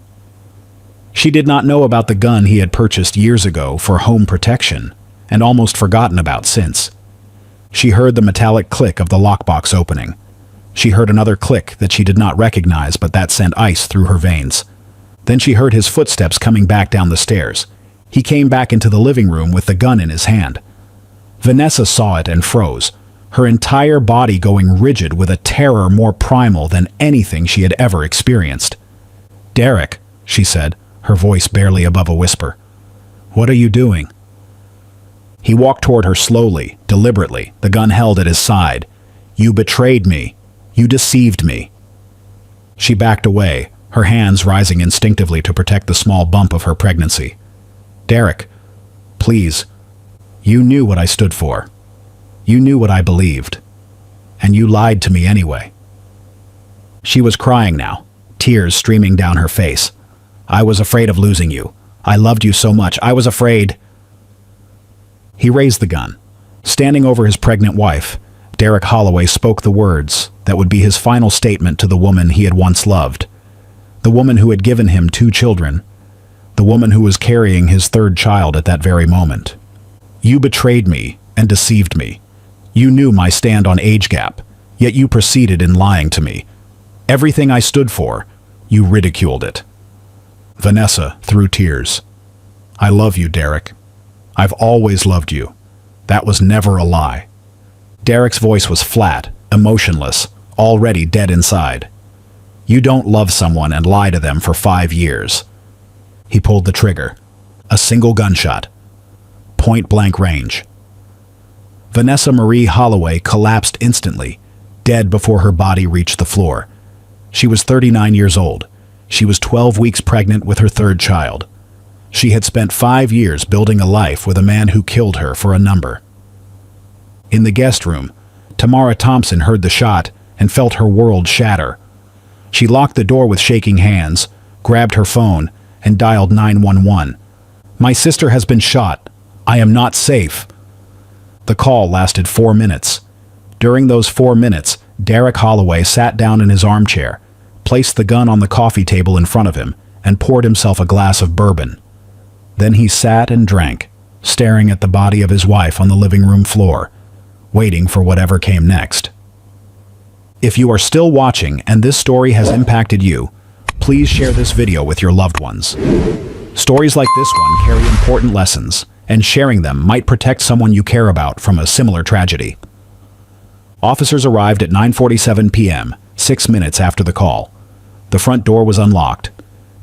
S1: She did not know about the gun he had purchased years ago for home protection and almost forgotten about since. She heard the metallic click of the lockbox opening. She heard another click that she did not recognize, but that sent ice through her veins. Then she heard his footsteps coming back down the stairs. He came back into the living room with the gun in his hand. Vanessa saw it and froze, her entire body going rigid with a terror more primal than anything she had ever experienced. "Derek," she said, her voice barely above a whisper. "What are you doing?" He walked toward her slowly, deliberately, the gun held at his side. "You betrayed me. You deceived me." She backed away, her hands rising instinctively to protect the small bump of her pregnancy. "Derek, please. You knew what I stood for. You knew what I believed. And you lied to me anyway." She was crying now, tears streaming down her face. "I was afraid of losing you. I loved you so much. I was afraid." He raised the gun. Standing over his pregnant wife, Derek Holloway spoke the words that would be his final statement to the woman he had once loved, the woman who had given him 2 children, the woman who was carrying his 3rd child at that very moment. "You betrayed me and deceived me. You knew my stand on age gap, yet you proceeded in lying to me. Everything I stood for, you ridiculed it." Vanessa threw tears. "I love you, Derek. I've always loved you. That was never a lie." Derek's voice was flat, emotionless, already dead inside. "You don't love someone and lie to them for 5 years." He pulled the trigger. A single gunshot. Point-blank range. Vanessa Marie Holloway collapsed instantly, dead before her body reached the floor. She was 39 years old. She was 12 weeks pregnant with her third child. She had spent 5 years building a life with a man who killed her for a number. In the guest room, Tamara Thompson heard the shot and felt her world shatter. She locked the door with shaking hands, grabbed her phone, and dialed 911. "My sister has been shot. I am not safe." The call lasted 4 minutes. During those 4 minutes, Derek Holloway sat down in his armchair, placed the gun on the coffee table in front of him, and poured himself a glass of bourbon. Then he sat and drank, staring at the body of his wife on the living room floor, waiting for whatever came next. If you are still watching and this story has impacted you, please share this video with your loved ones. Stories like this one carry important lessons, and sharing them might protect someone you care about from a similar tragedy. Officers arrived at 9:47 p.m., 6 minutes after the call. The front door was unlocked.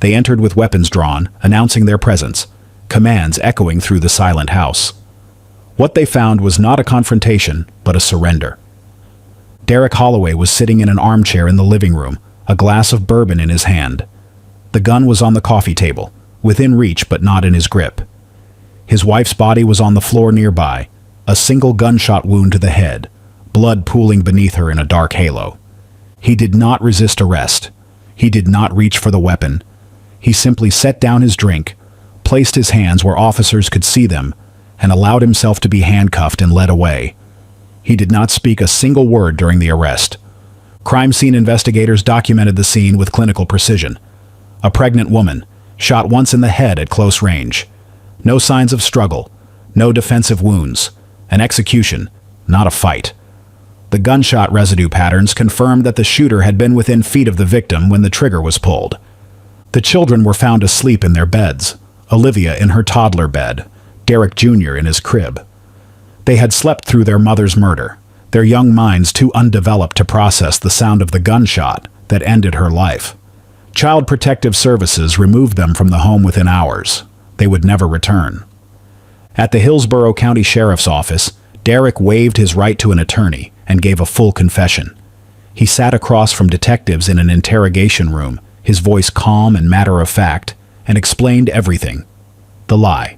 S1: They entered with weapons drawn, announcing their presence, commands echoing through the silent house. What they found was not a confrontation, but a surrender. Derek Holloway was sitting in an armchair in the living room, a glass of bourbon in his hand. The gun was on the coffee table, within reach but not in his grip. His wife's body was on the floor nearby, a single gunshot wound to the head, blood pooling beneath her in a dark halo. He did not resist arrest. He did not reach for the weapon. He simply set down his drink, placed his hands where officers could see them, and allowed himself to be handcuffed and led away. He did not speak a single word during the arrest. Crime scene investigators documented the scene with clinical precision. A pregnant woman, shot once in the head at close range. No signs of struggle, no defensive wounds. An execution, not a fight. The gunshot residue patterns confirmed that the shooter had been within feet of the victim when the trigger was pulled. The children were found asleep in their beds, Olivia in her toddler bed, Derek Jr. in his crib. They had slept through their mother's murder, their young minds too undeveloped to process the sound of the gunshot that ended her life. Child Protective Services removed them from the home within hours. They would never return. At the Hillsborough County Sheriff's Office, Derek waived his right to an attorney and gave a full confession. He sat across from detectives in an interrogation room, his voice calm and matter-of-fact, and explained everything. The lie,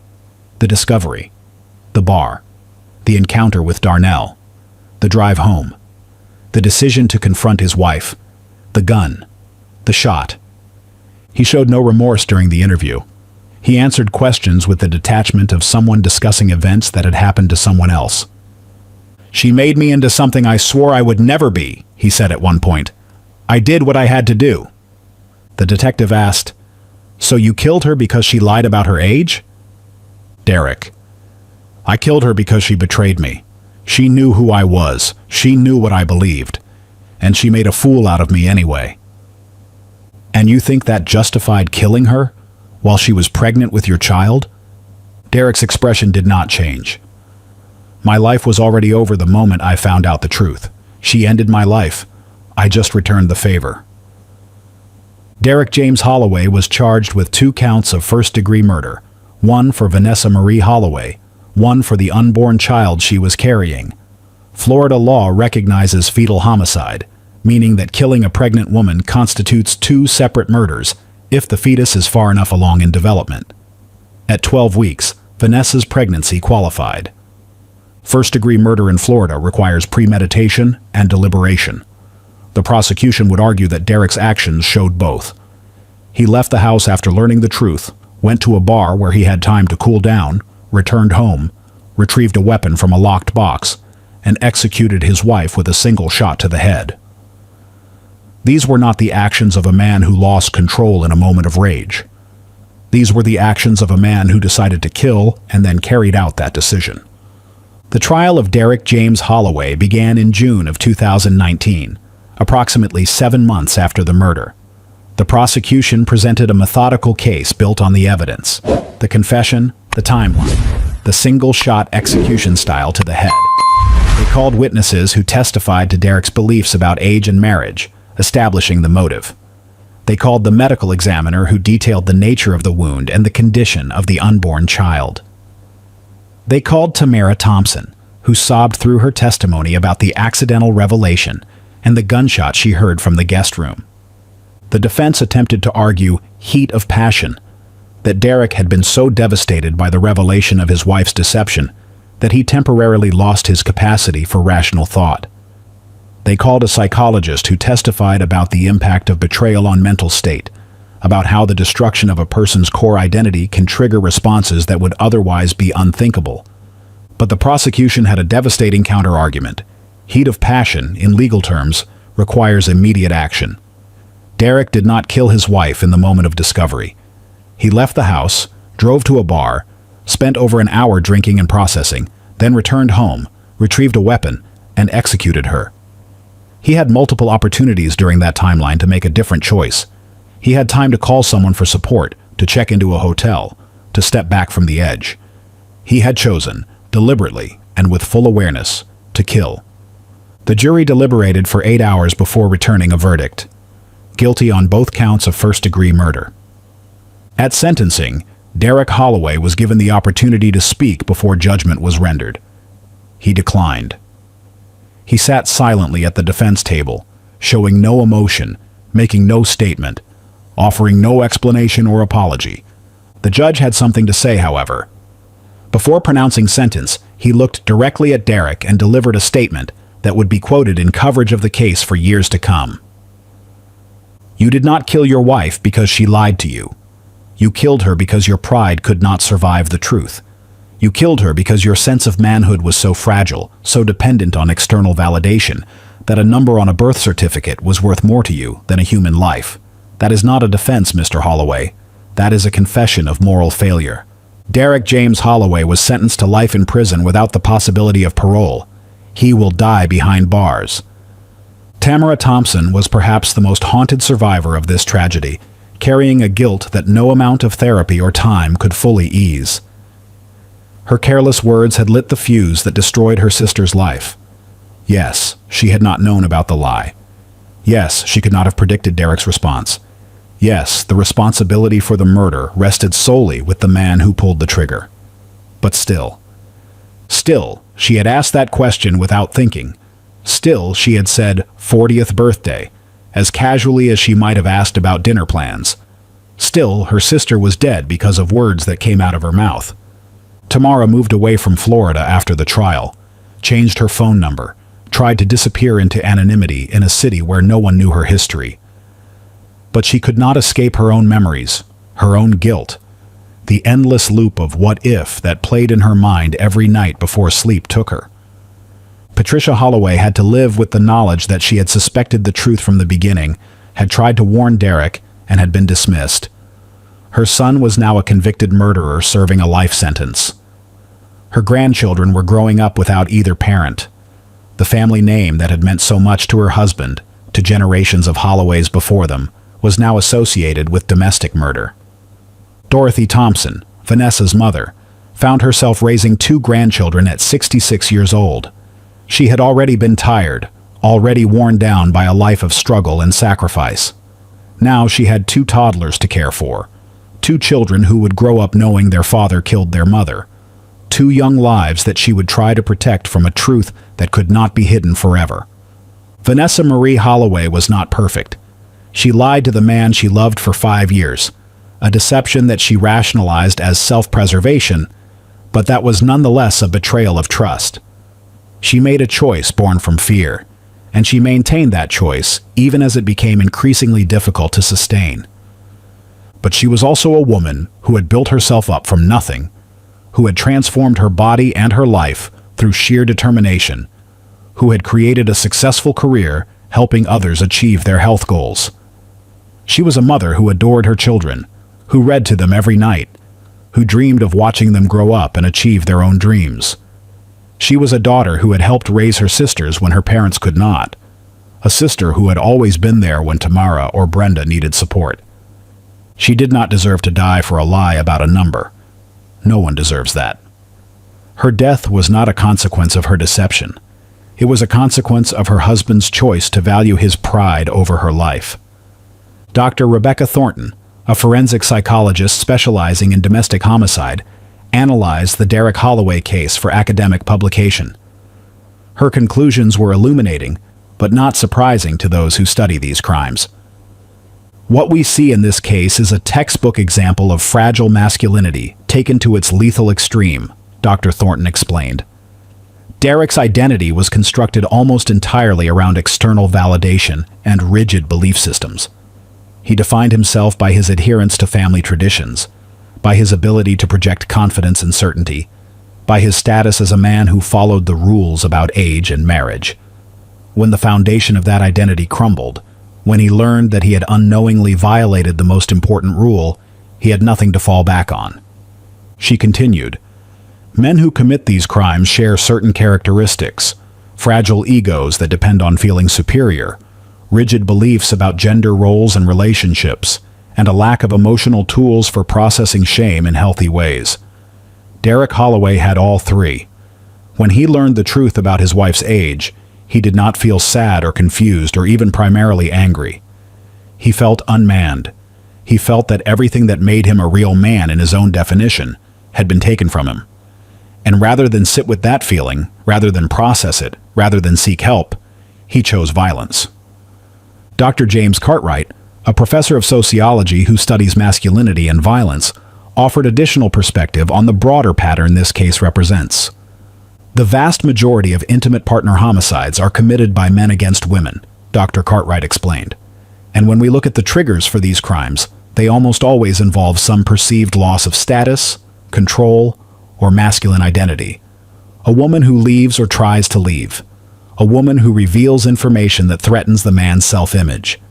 S1: the discovery, the bar, the encounter with Darnell, the drive home, the decision to confront his wife, the gun, the shot. He showed no remorse during the interview. He answered questions with the detachment of someone discussing events that had happened to someone else. "She made me into something I swore I would never be," he said at one point. "I did what I had to do." The detective asked, "So you killed her because she lied about her age?" Derek: "I killed her because she betrayed me. She knew who I was. She knew what I believed. And she made a fool out of me anyway." "And you think that justified killing her while she was pregnant with your child?" Derek's expression did not change. "My life was already over the moment I found out the truth. She ended my life. I just returned the favor." Derek James Holloway was charged with 2 counts of first-degree murder, one for Vanessa Marie Holloway, one for the unborn child she was carrying. Florida law recognizes fetal homicide, meaning that killing a pregnant woman constitutes 2 separate murders if the fetus is far enough along in development. At 12 weeks, Vanessa's pregnancy qualified. First-degree murder in Florida requires premeditation and deliberation. The prosecution would argue that Derek's actions showed both. He left the house after learning the truth, went to a bar where he had time to cool down, returned home, retrieved a weapon from a locked box, and executed his wife with a single shot to the head. These were not the actions of a man who lost control in a moment of rage. These were the actions of a man who decided to kill and then carried out that decision. The trial of Derek James Holloway began in June of 2019, approximately 7 months after the murder. The prosecution presented a methodical case built on the evidence, the confession, the timeline. the single-shot execution style to the head. They called witnesses who testified to Derek's beliefs about age and marriage, establishing the motive. They called the medical examiner who detailed the nature of the wound and the condition of the unborn child. They called Tamara Thompson, who sobbed through her testimony about the accidental revelation and the gunshot she heard from the guest room. The defense attempted to argue heat of passion, that Derek had been so devastated by the revelation of his wife's deception that he temporarily lost his capacity for rational thought. They called a psychologist who testified about the impact of betrayal on mental state, about how the destruction of a person's core identity can trigger responses that would otherwise be unthinkable. But the prosecution had a devastating counter-argument. Heat of passion, in legal terms, requires immediate action. Derek did not kill his wife in the moment of discovery. He left the house, drove to a bar, spent over an hour drinking and processing, then returned home, retrieved a weapon, and executed her. He had multiple opportunities during that timeline to make a different choice. He had time to call someone for support, to check into a hotel, to step back from the edge. He had chosen, deliberately and with full awareness, to kill. The jury deliberated for 8 hours before returning a verdict. Guilty on both counts of first-degree murder. At sentencing, Derek Holloway was given the opportunity to speak before judgment was rendered. He declined. He sat silently at the defense table, showing no emotion, making no statement, offering no explanation or apology. The judge had something to say, however. Before pronouncing sentence, he looked directly at Derek and delivered a statement that would be quoted in coverage of the case for years to come. "You did not kill your wife because she lied to you. You killed her because your pride could not survive the truth. You killed her because your sense of manhood was so fragile, so dependent on external validation, that a number on a birth certificate was worth more to you than a human life. That is not a defense, Mr. Holloway. That is a confession of moral failure." Derek James Holloway was sentenced to life in prison without the possibility of parole. He will die behind bars. Tamara Thompson was perhaps the most haunted survivor of this tragedy, carrying a guilt that no amount of therapy or time could fully ease. Her careless words had lit the fuse that destroyed her sister's life. Yes, she had not known about the lie. Yes, she could not have predicted Derek's response. Yes, the responsibility for the murder rested solely with the man who pulled the trigger. But still, she had asked that question without thinking. Still, she had said 40th birthday, as casually as she might have asked about dinner plans. Still, her sister was dead because of words that came out of her mouth. Tamara moved away from Florida after the trial, changed her phone number, tried to disappear into anonymity in a city where no one knew her history. But she could not escape her own memories, her own guilt, the endless loop of what if that played in her mind every night before sleep took her. Patricia Holloway had to live with the knowledge that she had suspected the truth from the beginning, had tried to warn Derek, and had been dismissed. Her son was now a convicted murderer serving a life sentence. Her grandchildren were growing up without either parent. The family name that had meant so much to her husband, to generations of Holloways before them, was now associated with domestic murder. Dorothy Thompson, Vanessa's mother, found herself raising 2 grandchildren at 66 years old. She had already been tired, already worn down by a life of struggle and sacrifice. Now she had 2 toddlers to care for, 2 children who would grow up knowing their father killed their mother, 2 young lives that she would try to protect from a truth that could not be hidden forever. Vanessa Marie Holloway was not perfect. She lied to the man she loved for 5 years, a deception that she rationalized as self-preservation, but that was nonetheless a betrayal of trust. She made a choice born from fear, and she maintained that choice even as it became increasingly difficult to sustain. But she was also a woman who had built herself up from nothing, who had transformed her body and her life through sheer determination, who had created a successful career helping others achieve their health goals. She was a mother who adored her children, who read to them every night, who dreamed of watching them grow up and achieve their own dreams. She was a daughter who had helped raise her sisters when her parents could not, a sister who had always been there when Tamara or Brenda needed support. She did not deserve to die for a lie about a number. No one deserves that. Her death was not a consequence of her deception. It was a consequence of her husband's choice to value his pride over her life. Dr. Rebecca Thornton, a forensic psychologist specializing in domestic homicide, analyzed the Derek Holloway case for academic publication. Her conclusions were illuminating, but not surprising to those who study these crimes. What we see in this case is a textbook example of fragile masculinity taken to its lethal extreme, Dr. Thornton explained. Derek's identity was constructed almost entirely around external validation and rigid belief systems. He defined himself by his adherence to family traditions, by his ability to project confidence and certainty, by his status as a man who followed the rules about age and marriage. When the foundation of that identity crumbled, when he learned that he had unknowingly violated the most important rule, he had nothing to fall back on. She continued, "Men who commit these crimes share certain characteristics: fragile egos that depend on feeling superior, rigid beliefs about gender roles and relationships, and a lack of emotional tools for processing shame in healthy ways." Derek Holloway had all three. When he learned the truth about his wife's age, he did not feel sad or confused or even primarily angry. He felt unmanned. He felt that everything that made him a real man in his own definition had been taken from him. And rather than sit with that feeling, rather than process it, rather than seek help, he chose violence. Dr. James Cartwright, a professor of sociology who studies masculinity and violence, offered additional perspective on the broader pattern this case represents. The vast majority of intimate partner homicides are committed by men against women, Dr. Cartwright explained. And when we look at the triggers for these crimes, they almost always involve some perceived loss of status, control, or masculine identity. A woman who leaves or tries to leave. A woman who reveals information that threatens the man's self-image.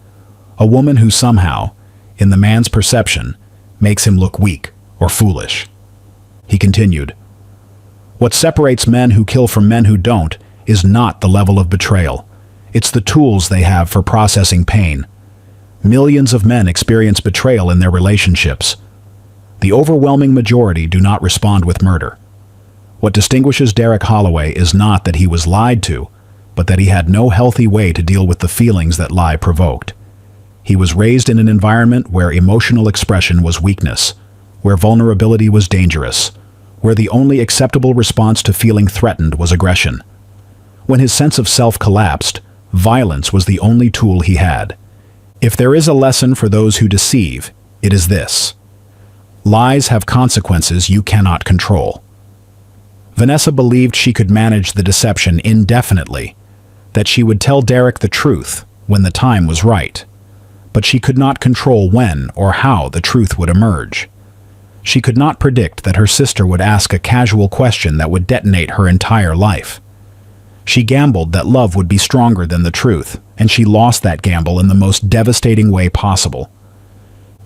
S1: A woman who somehow, in the man's perception, makes him look weak or foolish. He continued, "What separates men who kill from men who don't is not the level of betrayal. It's the tools they have for processing pain. Millions of men experience betrayal in their relationships. The overwhelming majority do not respond with murder. What distinguishes Derek Holloway is not that he was lied to, but that he had no healthy way to deal with the feelings that lie provoked. He was raised in an environment where emotional expression was weakness, where vulnerability was dangerous, where the only acceptable response to feeling threatened was aggression. When his sense of self collapsed, violence was the only tool he had. If there is a lesson for those who deceive, it is this: lies have consequences you cannot control. Vanessa believed she could manage the deception indefinitely, that she would tell Derek the truth when the time was right. But she could not control when or how the truth would emerge. She could not predict that her sister would ask a casual question that would detonate her entire life. She gambled that love would be stronger than the truth, and she lost that gamble in the most devastating way possible.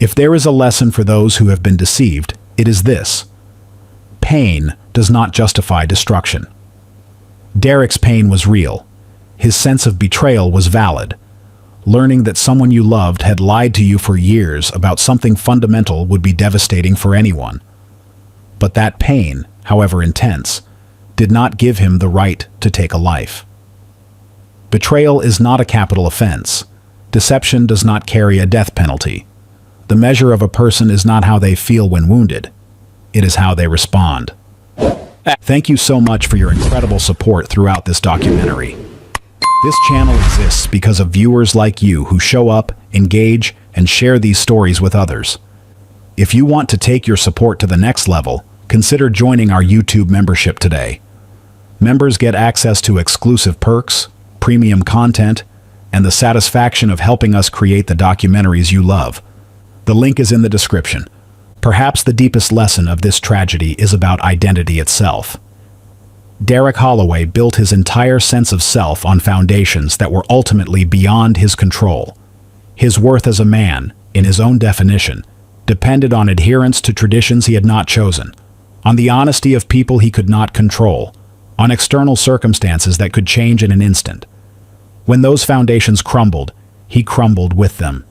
S1: If there is a lesson for those who have been deceived, it is this: pain does not justify destruction. Derek's pain was real. His sense of betrayal was valid. Learning that someone you loved had lied to you for years about something fundamental would be devastating for anyone. But that pain, however intense, did not give him the right to take a life. Betrayal is not a capital offense. Deception does not carry a death penalty. The measure of a person is not how they feel when wounded. It is how they respond. Thank you so much for your incredible support throughout this documentary. This channel exists because of viewers like you who show up, engage, and share these stories with others. If you want to take your support to the next level, consider joining our YouTube membership today. Members get access to exclusive perks, premium content, and the satisfaction of helping us create the documentaries you love. The link is in the description. Perhaps the deepest lesson of this tragedy is about identity itself. Derek Holloway built his entire sense of self on foundations that were ultimately beyond his control. His worth as a man, in his own definition, depended on adherence to traditions he had not chosen, on the honesty of people he could not control, on external circumstances that could change in an instant. When those foundations crumbled, he crumbled with them.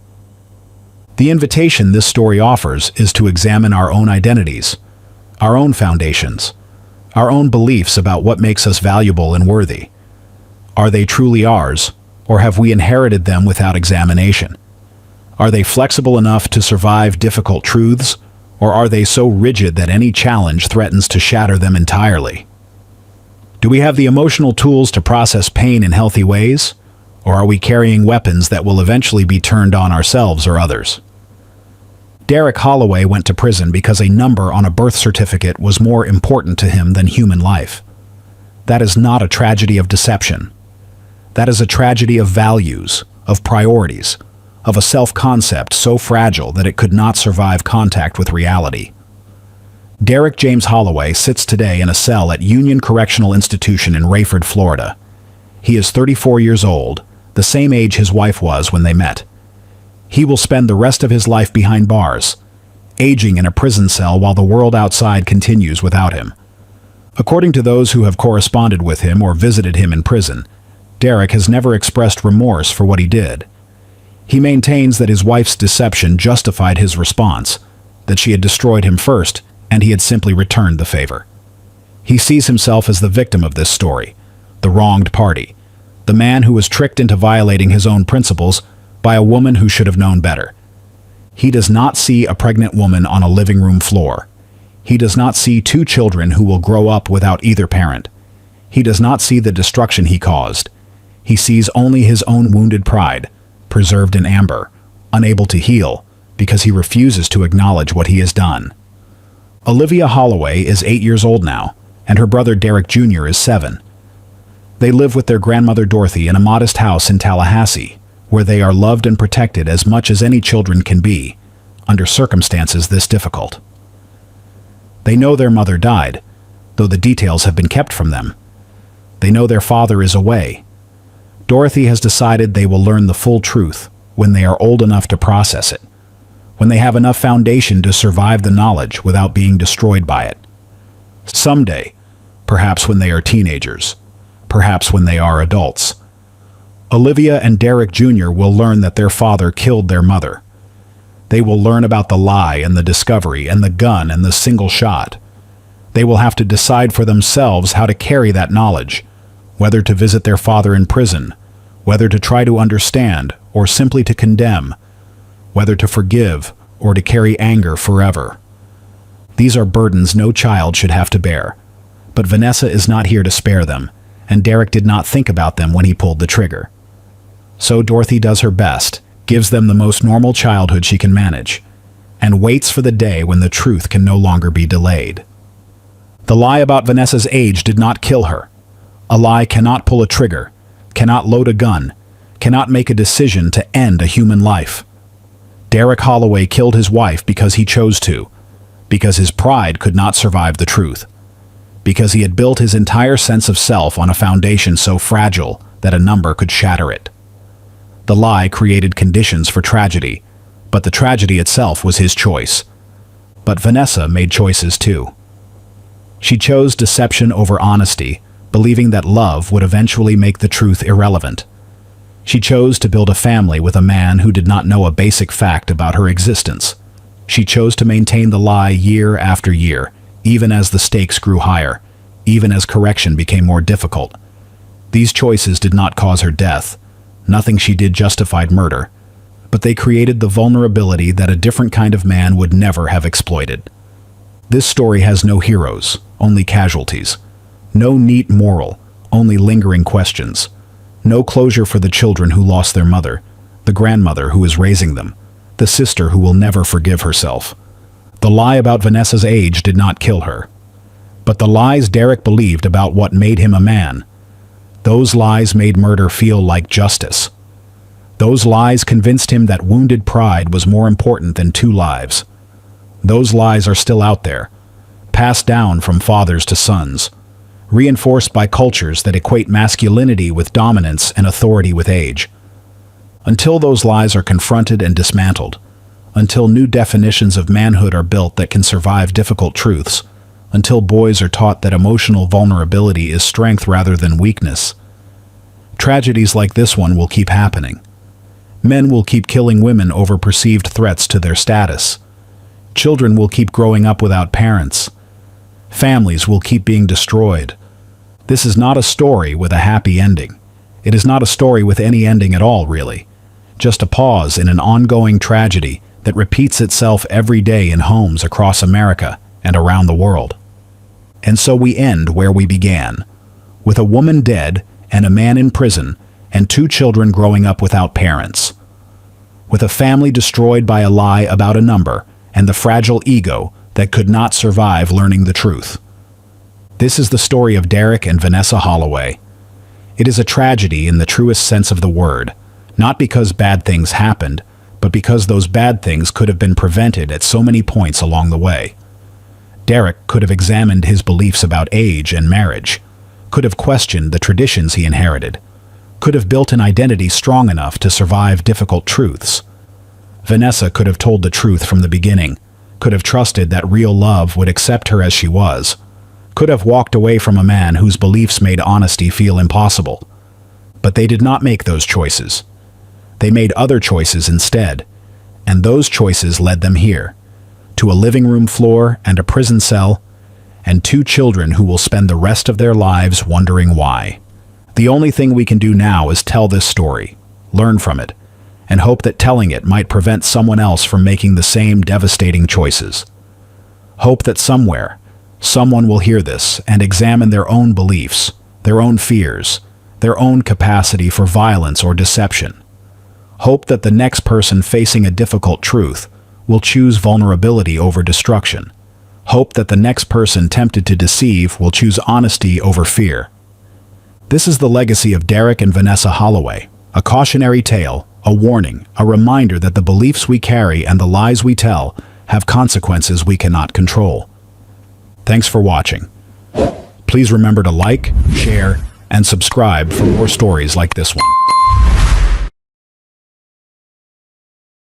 S1: The invitation this story offers is to examine our own identities, our own foundations, Our own beliefs about what makes us valuable and worthy. Are they truly ours, or have we inherited them without examination? Are they flexible enough to survive difficult truths, or are they so rigid that any challenge threatens to shatter them entirely? Do we have the emotional tools to process pain in healthy ways, or are we carrying weapons that will eventually be turned on ourselves or others? Derek Holloway went to prison because a number on a birth certificate was more important to him than human life. That is not a tragedy of deception. That is a tragedy of values, of priorities, of a self-concept so fragile that it could not survive contact with reality. Derek James Holloway sits today in a cell at Union Correctional Institution in Rayford, Florida. He is 34 years old, the same age his wife was when they met. He will spend the rest of his life behind bars, aging in a prison cell while the world outside continues without him. According to those who have corresponded with him or visited him in prison, Derek has never expressed remorse for what he did. He maintains that his wife's deception justified his response, that she had destroyed him first, and he had simply returned the favor. He sees himself as the victim of this story, the wronged party, the man who was tricked into violating his own principles by a woman who should have known better. He does not see a pregnant woman on a living room floor. He does not see two children who will grow up without either parent. He does not see the destruction he caused. He sees only his own wounded pride, preserved in amber, unable to heal, because he refuses to acknowledge what he has done. Olivia Holloway is 8 years old now, and her brother Derek Jr. is 7. They live with their grandmother Dorothy in a modest house in Tallahassee, where they are loved and protected as much as any children can be, under circumstances this difficult. They know their mother died, though the details have been kept from them. They know their father is away. Dorothy has decided they will learn the full truth when they are old enough to process it, when they have enough foundation to survive the knowledge without being destroyed by it. Someday, perhaps when they are teenagers, perhaps when they are adults, Olivia and Derek Jr. will learn that their father killed their mother. They will learn about the lie and the discovery and the gun and the single shot. They will have to decide for themselves how to carry that knowledge, whether to visit their father in prison, whether to try to understand or simply to condemn, whether to forgive or to carry anger forever. These are burdens no child should have to bear, but Vanessa is not here to spare them, and Derek did not think about them when he pulled the trigger. So Dorothy does her best, gives them the most normal childhood she can manage, and waits for the day when the truth can no longer be delayed. The lie about Vanessa's age did not kill her. A lie cannot pull a trigger, cannot load a gun, cannot make a decision to end a human life. Derek Holloway killed his wife because he chose to, because his pride could not survive the truth, because he had built his entire sense of self on a foundation so fragile that a number could shatter it. The lie created conditions for tragedy, but the tragedy itself was his choice. But Vanessa made choices too. She chose deception over honesty, believing that love would eventually make the truth irrelevant. She chose to build a family with a man who did not know a basic fact about her existence. She chose to maintain the lie year after year, even as the stakes grew higher, even as correction became more difficult. These choices did not cause her death. Nothing she did justified murder, but they created the vulnerability that a different kind of man would never have exploited. This story has no heroes, only casualties. No neat moral, only lingering questions. No closure for the children who lost their mother, the grandmother who is raising them, the sister who will never forgive herself. The lie about Vanessa's age did not kill her, but the lies Derek believed about what made him a man, those lies made murder feel like justice. Those lies convinced him that wounded pride was more important than 2 lives. Those lies are still out there, passed down from fathers to sons, reinforced by cultures that equate masculinity with dominance and authority with age. Until those lies are confronted and dismantled, until new definitions of manhood are built that can survive difficult truths, until boys are taught that emotional vulnerability is strength rather than weakness, tragedies like this one will keep happening. Men will keep killing women over perceived threats to their status. Children will keep growing up without parents. Families will keep being destroyed. This is not a story with a happy ending. It is not a story with any ending at all, really. Just a pause in an ongoing tragedy that repeats itself every day in homes across America and around the world. And so we end where we began, with a woman dead and a man in prison and 2 children growing up without parents. With a family destroyed by a lie about a number and the fragile ego that could not survive learning the truth. This is the story of Derek and Vanessa Holloway. It is a tragedy in the truest sense of the word, not because bad things happened, but because those bad things could have been prevented at so many points along the way. Derek could have examined his beliefs about age and marriage, could have questioned the traditions he inherited, could have built an identity strong enough to survive difficult truths. Vanessa could have told the truth from the beginning, could have trusted that real love would accept her as she was, could have walked away from a man whose beliefs made honesty feel impossible. But they did not make those choices. They made other choices instead, and those choices led them here, to a living room floor and a prison cell, and 2 children who will spend the rest of their lives wondering why. The only thing we can do now is tell this story, learn from it, and hope that telling it might prevent someone else from making the same devastating choices. Hope that somewhere, someone will hear this and examine their own beliefs, their own fears, their own capacity for violence or deception. Hope that the next person facing a difficult truth will choose vulnerability over destruction. Hope that the next person tempted to deceive will choose honesty over fear. This is the legacy of Derek and Vanessa Holloway, a cautionary tale, a warning, a reminder that the beliefs we carry and the lies we tell have consequences we cannot control. Thanks for watching. Please remember to like, share, and subscribe for more stories like this one.